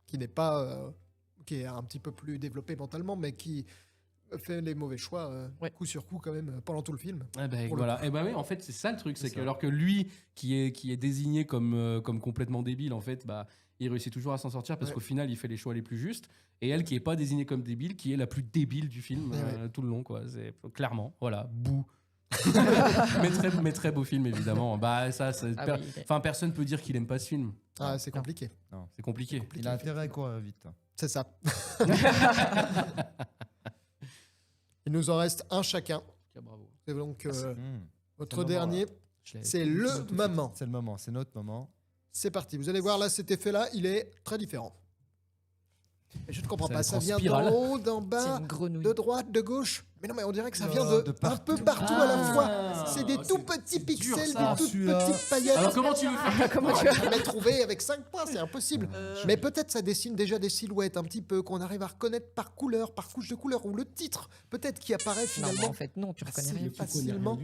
Qui n'est pas. Qui est un petit peu plus développé mentalement, mais qui fait les mauvais choix coup sur coup, quand même, pendant tout le film. eh ben, Pour le voilà. Et ben oui, en fait, c'est ça le truc. C'est C'est que, ça. alors que lui, qui est désigné comme complètement débile, en fait, bah, il réussit toujours à s'en sortir parce Ouais. qu'au final, il fait les choix les plus justes. Et elle, qui est pas désignée comme débile, qui est la plus débile du film Ouais. tout le long, quoi. C'est clairement, voilà, bouh. mais très beau film, évidemment. Bah, ça, Ah oui, il est- enfin, personne peut dire qu'il aime pas ce film. Ah, c'est compliqué. C'est compliqué. Il a intérêt à courir vite. C'est ça. Il nous en reste un chacun. Ok, bravo. C'est donc votre C'est le dernier. moment, Je l'avais C'est plus le du tout. moment. C'est le moment, c'est notre moment. C'est parti. Vous allez voir là, cet effet-là, il est très différent. Et je ne comprends Ça pas. va être Ça en vient spirale. d'en haut, d'en C'est bas, une grenouille. de droite, de gauche. Mais non, mais on dirait que ça Non, vient de un partout. peu partout à la fois. Ah, C'est des oh, tout c'est- petits c'est dur, pixels, ça. des toutes Celui-là. petites paillettes. Alors, comment tu veux faire Comment On tu va jamais trouver avec 5 points, c'est impossible. Euh, Mais peut-être ça dessine déjà des silhouettes un petit peu qu'on arrive à reconnaître par couleur, par couche de couleur, ou le titre peut-être qui apparaît Non, mais finalement en fait, non, tu reconnais assez rien. facilement.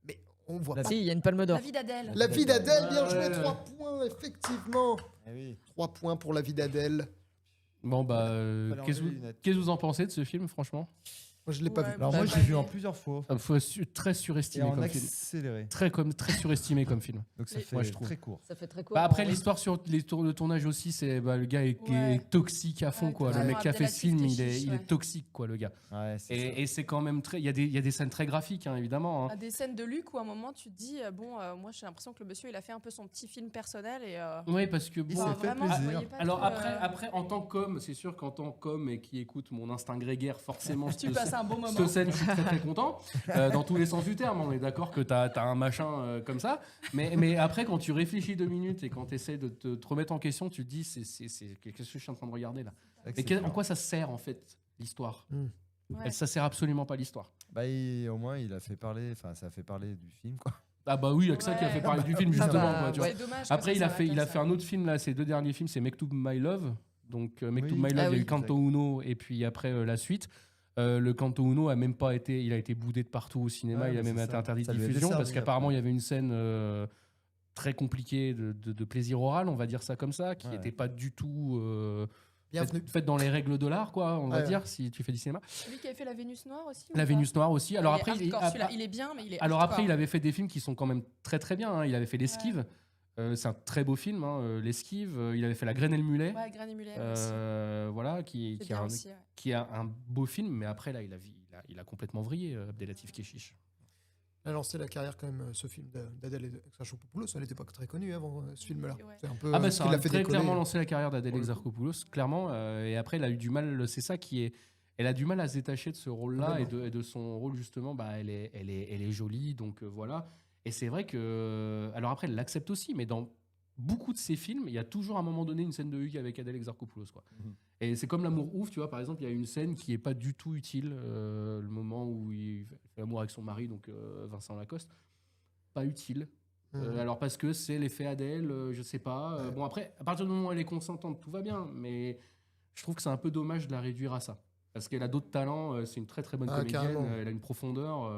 Mais on voit pas. Si, il y a une palme d'or. La vie d'Adèle. La vie d'Adèle, bien Ah, joué, ouais. 3 points, effectivement. Eh oui. 3 points pour la vie d'Adèle. Bon, bah, Fallait qu'est-ce enlever que les lunettes. qu'est-ce que vous en pensez de ce film, franchement? Moi, je l'ai pas Ouais, vu. Alors Bah, moi, bah, j'ai vu mais- en plusieurs fois. Très Et surestimé en comme film. accéléré. Très surestimé comme film. Donc ça Mais- fait Moi, je trouve. très court. Ça fait très court. Bah, après, l'histoire sur le tournage aussi, c'est le gars est Ouais. toxique à fond, Ouais, quoi. Le totalement. mec qui a fait ce film, Abdelatif il Kechiche, est ouais. toxique, quoi, le gars. Ouais, c'est ça. Et c'est quand même très. Il y a des scènes très graphiques, hein, évidemment. Hein. À des scènes de Luc où à un moment tu te dis moi j'ai l'impression que le monsieur il a fait un peu son petit film personnel et Oui, parce que Il bon. s'est fait vraiment, plaisir. je voyais pas Alors trop, après, en tant qu'homme, c'est sûr qu'en tant qu'homme et qui écoute mon instinct grégaire, forcément, tu passes un bon moment. cette scène, je suis très content. Dans tous les sens du terme, on est d'accord que t'as un machin comme ça. Mais après, quand tu réfléchis 2 minutes et quand tu essaies de te remettre en question, tu te dis qu'est-ce que je suis en train de regarder là? C'est Mais clair. en quoi ça sert en fait l'histoire? Ouais. Ça sert absolument pas l'histoire. Bah, au moins, il a fait parler. Enfin, ça a fait parler du film, quoi. Ah bah oui, AXA qui a Ouais. fait parler du film Ah justement. bah, quoi, tu vois. C'est dommage. que Après, ça il a s'arrête fait comme ça. un autre film là, ses 2 derniers films, c'est Mektoub My Love. Donc Mektoub Oui. My Love, Ah il y a oui. eu Canto Uno et puis après la suite. Le Canto Uno a même pas été, il a été boudé de partout au cinéma, Ouais, il a mais même c'est été ça. interdit de Ça lui a diffusion parce desservi qu'apparemment après. il y avait une scène très compliquée de plaisir oral, on va dire ça comme ça, qui Ouais. n'était pas du tout Bienvenue. faite dans les règles de l'art, quoi, on va Ouais, dire, si tu fais du cinéma. Celui qui avait fait la Vénus noire aussi. ou La pas Vénus Noire aussi. Alors Il est après, hardcore, celui-là, il est bien, mais il est. alors après, il hardcore. avait fait des films qui sont quand même très bien. Hein. Il avait fait L'Esquive. C'est un très beau film, hein, L'Esquive. Il avait fait La Graine et le Mulet. Ouais, Grain et Mulet aussi. Voilà, C'est qui bien a aussi, ouais. qui a un beau film, mais après, là, il a complètement vrillé, Abdelatif Kechiche. Il a lancé la carrière quand même, ce film d'Adèle Exarchopoulos. Elle n'était pas très connue avant ce film-là. Ouais. C'est un peu Ah bah ce ça qui a l'a fait très décoller. clairement lancé la carrière d'Adèle Pour le coup. Exarchopoulos, clairement. Et après, elle a eu du mal, c'est ça qui est... Elle a du mal à se détacher de ce rôle-là et de son rôle, justement. Bah, elle est jolie, donc voilà. Et c'est vrai que... Alors après, elle l'accepte aussi, mais dans beaucoup de ses films, il y a toujours à un moment donné une scène de Hugues avec Adèle Exarchopoulos, quoi. Mhm. Et c'est comme L'amour ouf, tu vois, par exemple, il y a une scène qui est pas du tout utile, le moment où il fait l'amour avec son mari, donc Vincent Lacoste. Pas utile. Alors parce que c'est l'effet Adèle, je sais pas. Ouais. Bon après, à partir du moment où elle est consentante, tout va bien, mais je trouve que c'est un peu dommage de la réduire à ça. Parce qu'elle a d'autres talents, c'est une très bonne Ah, comédienne, carrément. elle a une profondeur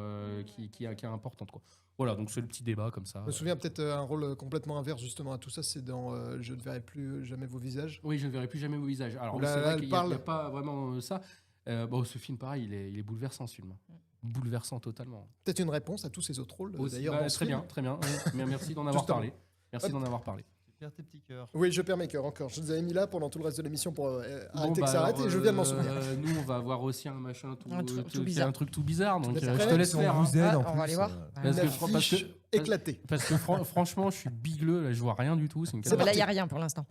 qui est importante, quoi. Voilà, donc c'est le petit débat comme ça. Je me souviens peut-être un rôle complètement inverse justement à tout ça, c'est dans Je ne verrai plus jamais vos visages. Oui, je ne verrai plus jamais vos visages. Alors Là, c'est là, vrai elle qu'il n'y a parle. pas vraiment ça. Bon, ce film, pareil, il est bouleversant, ce film. Bouleversant totalement. Peut-être une réponse à tous ces autres rôles Aussi, d'ailleurs. bah, dans ce très film. bien, très bien. Oui, mais merci d'en avoir Justement. parlé. Merci Hop. d'en avoir parlé. perds tes petits cœurs. Oui, je perds mes cœurs encore. Je les avais mis là pendant tout le reste de l'émission pour arrêter Bon, que ça arrête alors, et je viens de m'en souvenir. Nous, on va avoir aussi un machin tout bizarre. un truc tout bizarre, donc Tout je à fait. te laisse Si on faire. Hein. vous aide Ah, en on va plus, aller voir. Parce Une que fran- parce affiche que- éclatée. Parce que franchement, je suis bigleux, là, je vois rien du tout. C'est une C'est Mais là, parti. il n'y a rien pour l'instant.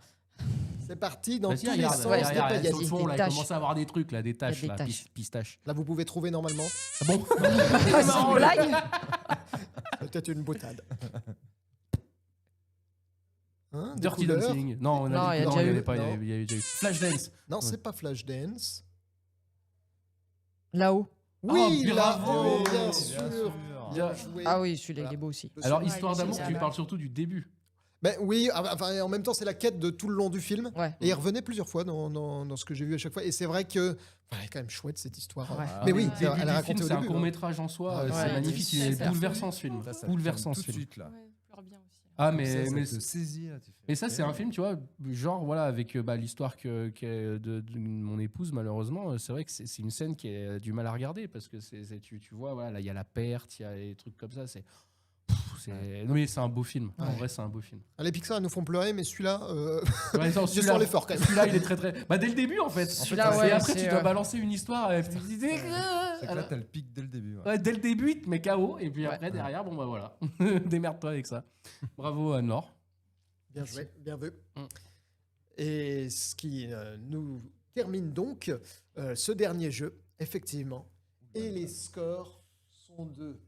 C'est parti dans Vas-y, tous les regarde, sens ouais, des regarde, paillettes. sur le fond, là, il taches. commence à avoir des trucs, là, des taches, des là, taches. pistaches. Là, vous pouvez trouver normalement. Ah bon C'est une blague. Peut-être une boutade. Hein, des Dirty couleurs. Dancing. Non, on Non, a il y a dit, déjà il y eu. avait pas, Non. il y avait déjà eu. Flashdance. Non, c'est pas Flashdance. Là-haut. Oui, bravo. là, bien Bien sûr. sûr. Bien joué. Ah oui, celui-là, il est beau aussi. Alors, Ouais, Histoire il est d'amour, génial. tu parles surtout du début. Ben oui, enfin, en même temps, c'est la quête de tout le long du film. Ouais. Et il revenait plusieurs fois dans ce que j'ai vu à chaque fois. Et c'est vrai que elle est quand même chouette cette histoire. Ouais. Mais oui, Le début elle du a raconté film, au c'est un début. court métrage en soi. Ah ouais, c'est ouais, magnifique. c'est Il est super. bouleversant ce film. Ça, ça Bouleversant tout ce de film. suite là. Ouais, je pleure bien aussi. Ah, Ça, mais te saisit là. Tu fais. Et ça, c'est un film, tu vois, genre, voilà, avec l'histoire de mon épouse, malheureusement, c'est vrai que c'est une scène qui est du mal à regarder parce que tu vois, voilà, là, il y a la perte, il y a des trucs comme ça. Non, mais c'est un beau film. En Ouais. vrai, c'est un beau film. Les Pixar, elles nous font pleurer, mais celui-là, Ouais, non, je sens l'effort quand même. Celui-là, il est très, très. Bah, dès le début, en fait. Celui-là, Et ouais, après, c'est, tu dois balancer une histoire. C'est que là, t'as le pic dès le début. Ouais. Ouais, dès le début, il te met KO. Et puis Ouais. après, derrière, bon, bah voilà. Démerde-toi avec ça. Bravo, Anne-Laure. Bien joué, bien vu. Mm. Et ce qui nous termine donc ce dernier jeu, effectivement. Et les scores sont de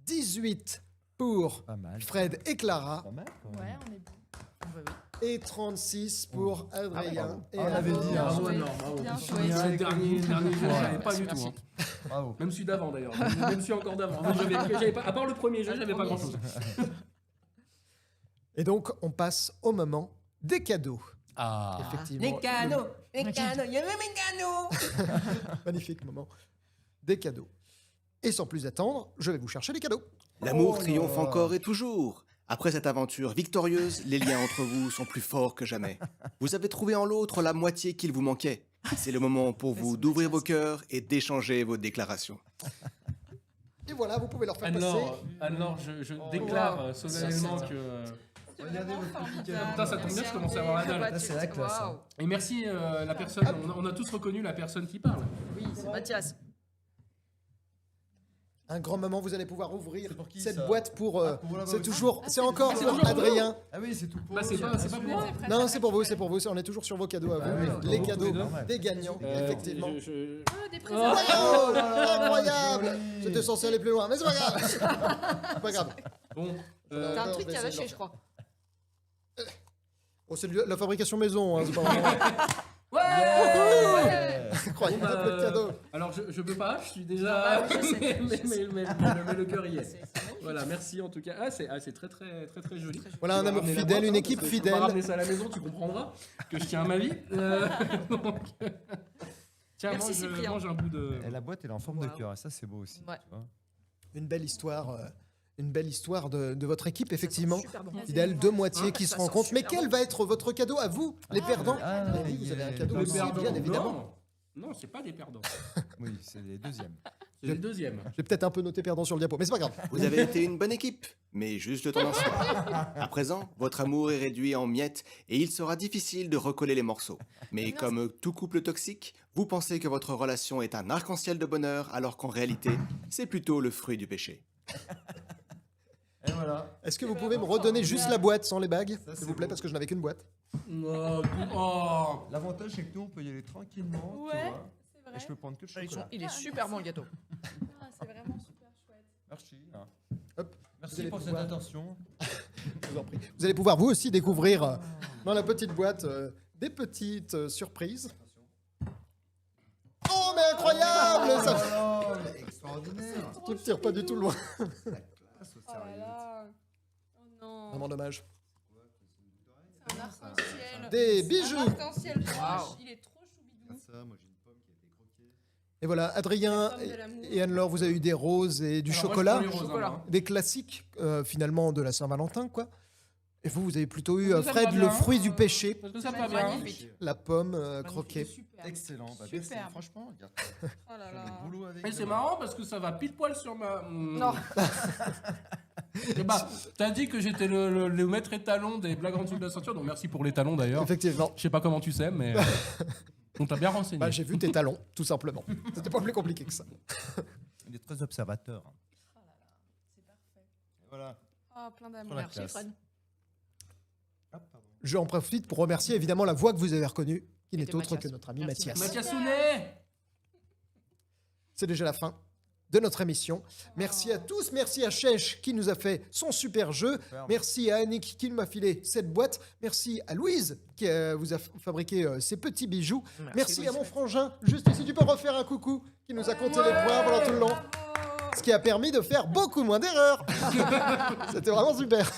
18 pour Pas mal. Fred et Clara Pas mal. quand même. Ouais, on est bon. et 36 pour Adrien et Ah, on l'avait Anne-Laure. dit, hein. Bravo, Anne-Laure. Bravo. Bien C'est joué. le dernier jeu, je savais pas du tout. Merci. Hein. Bravo. Même celui d'avant d'ailleurs. Même celui encore d'avant. J'avais pas, à part le premier jeu, j'avais pas grand chose. Et donc, on passe au moment des cadeaux. Ah. Effectivement. les cadeaux, il y a même les cadeaux. Magnifique moment des cadeaux. Et sans plus attendre, je vais vous chercher les cadeaux. L'amour Oh là triomphe là. encore et toujours. Après cette aventure victorieuse, les liens entre vous sont plus forts que jamais. Vous avez trouvé en l'autre la moitié qu'il vous manquait. C'est le moment pour vous d'ouvrir vos cœurs et d'échanger vos déclarations. Et voilà, vous pouvez leur faire passer. Anne-Laure, je déclare solennellement que. Regardez votre petit Putain, ça tombe bien, je commence à avoir la dalle. Là, c'est la classe. hein. Et merci la personne. On a tous reconnu la personne qui parle. Oui, c'est Mathias. Un grand moment, vous allez pouvoir ouvrir C'est pour qui, cette ça boîte pour. pour la c'est boîte. toujours, c'est encore c'est pour toujours Adrien. Ah oui, c'est tout pour Bah, c'est pas pour moi. Non, c'est pour vous, c'est pour vous. On est toujours sur vos cadeaux à vous. Les bravo, cadeaux tous les deux. des gagnants, effectivement. Des Oh. présents. Oh, incroyable! joli. C'était censé aller plus loin, mais c'est pas grave. C'est pas grave. Bon, T'as un je truc vais qui a essayer de lâché, leur je crois. Oh, c'est la fabrication maison, hein, c'est pas vraiment Ouais. incroyable Bon, bah, le cadeau. alors je peux pas, je suis déjà. je sais, mais le cœur y est. Voilà, merci en tout cas. Ah, c'est très très très très joli. Voilà un Tu vas amour ramener la fidèle, boîte, une hein, équipe parce que je peux fidèle. pas ramener ça à la maison, tu comprendras que je tiens à ma vie. Donc, tiens, Merci, mange, Cyprien. mange un bout de. Et la boîte, elle est en forme de Wow. cœur. Et ça, c'est beau aussi. Ouais. tu vois. Une belle histoire de votre équipe, effectivement. Super bon. Fidèle, deux moitiés Hein, qui se ça sent rencontrent. Mais super quel va être votre cadeau à vous, les perdants Ah, Mais oui, vous avez un cadeau Les aussi, perdants, bien évidemment. Non, c'est pas des perdants. Oui, c'est les deuxièmes. C'est les deuxièmes. J'ai peut-être un peu noté perdant sur le diapo, mais c'est pas grave. Vous avez été une bonne équipe, mais juste le temps d'un soir. À présent, votre amour est réduit en miettes et il sera difficile de recoller les morceaux. Mais comme tout couple toxique, vous pensez que votre relation est un arc-en-ciel de bonheur alors qu'en réalité, c'est plutôt le fruit du péché. Et voilà. Est-ce que vous pouvez me redonner juste la boîte sans les bagues, Ça, s'il c'est vous plaît, beau. parce que je n'avais qu'une boîte. Oh. L'avantage, c'est que nous, on peut y aller tranquillement. Tu Ouais, vois. c'est vrai. Et je peux prendre que le chocolat. Il est super bon le gâteau. Ah, c'est vraiment super chouette. Merci. Hop. Vous Merci allez pour cette pouvoir- attention. Je vous en prie. Vous allez pouvoir vous aussi découvrir dans la petite boîte des petites surprises. Oh mais incroyable ça... Extraordinaire. Tu ne tires pas du tout loin. Oh là là. Oh non. Vraiment dommage. C'est un arc-en-ciel. Des bijoux. Un arc-en-ciel blanche. Wow. Il est trop choubidou. Ça, moi j'ai une pomme qui a été croquée. Et voilà, Adrien Comme de l'amour. et Anne-Laure, vous avez eu des roses et du Alors, moi, chocolat. je prends les roses, hein. Des classiques finalement de la Saint-Valentin, quoi. Et vous avez plutôt eu, Ça me Fred, va le bien. fruit du péché, Parce que ça va bien. Magnifique. la pomme croquée. Super. Excellent. Bah, Superbe. merci. Franchement, regarde. Oh là J'ai là. le boulot avec. Et c'est marrant parce que ça va pile poil sur ma. Non. Bah, t'as dit que j'étais le maître étalon des blagues en dessous de la ceinture, donc merci pour les talons d'ailleurs. Effectivement. Je sais pas comment tu sais, mais on t'a bien renseigné. Bah, j'ai vu tes talons, tout simplement. C'était pas plus compliqué que ça. Il est très observateur. C'est parfait. Et voilà. Oh, plein d'amour. Sur la Merci, classe. Fred. Je en profite pour remercier évidemment la voix que vous avez reconnue, qui n'est C'était autre Mathias. que notre ami Merci, Mathias. Mathias Sounet. C'est déjà la fin de notre émission. Merci à tous, merci à Chèche qui nous a fait son super jeu. Super. Merci à Annick qui m'a filé cette boîte. Merci à Louise qui vous a fabriqué ces petits bijoux. Merci à mon frangin, juste ici, tu peux refaire un coucou, qui nous a compté les points pendant tout le long. Ce qui a permis de faire beaucoup moins d'erreurs. C'était vraiment super.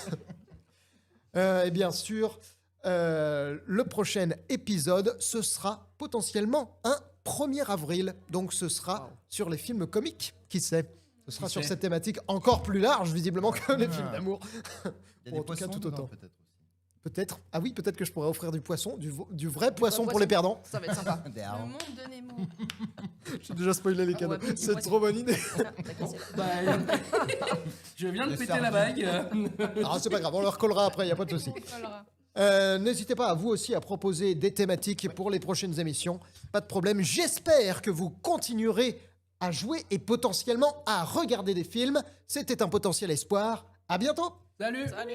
Et bien sûr, le prochain épisode, ce sera potentiellement un 1er avril. Donc ce sera sur les films comiques, qui sait. Ce sera Qui sur sait. cette thématique encore plus large, visiblement, que les films d'amour. Il y Ou a en des tout cas, poissons tout dedans, autant. peut-être aussi. Peut-être. Ah oui, peut-être que je pourrais offrir du poisson, du vrai poisson pour les perdants. Ça va être sympa. Des Le harengs. monde de Nemo. J'ai déjà spoilé les Ah cadeaux. ouais, petit C'est poisson. trop bonne idée. T'as cassé. Bah, je viens de Le péter la cerveau. bague. Ah, c'est pas grave, on leur collera après, il n'y a pas de souci. N'hésitez pas à vous aussi à proposer des thématiques pour les prochaines émissions. Pas de problème. J'espère que vous continuerez à jouer et potentiellement à regarder des films. C'était un potentiel espoir. À bientôt. Salut. Salut.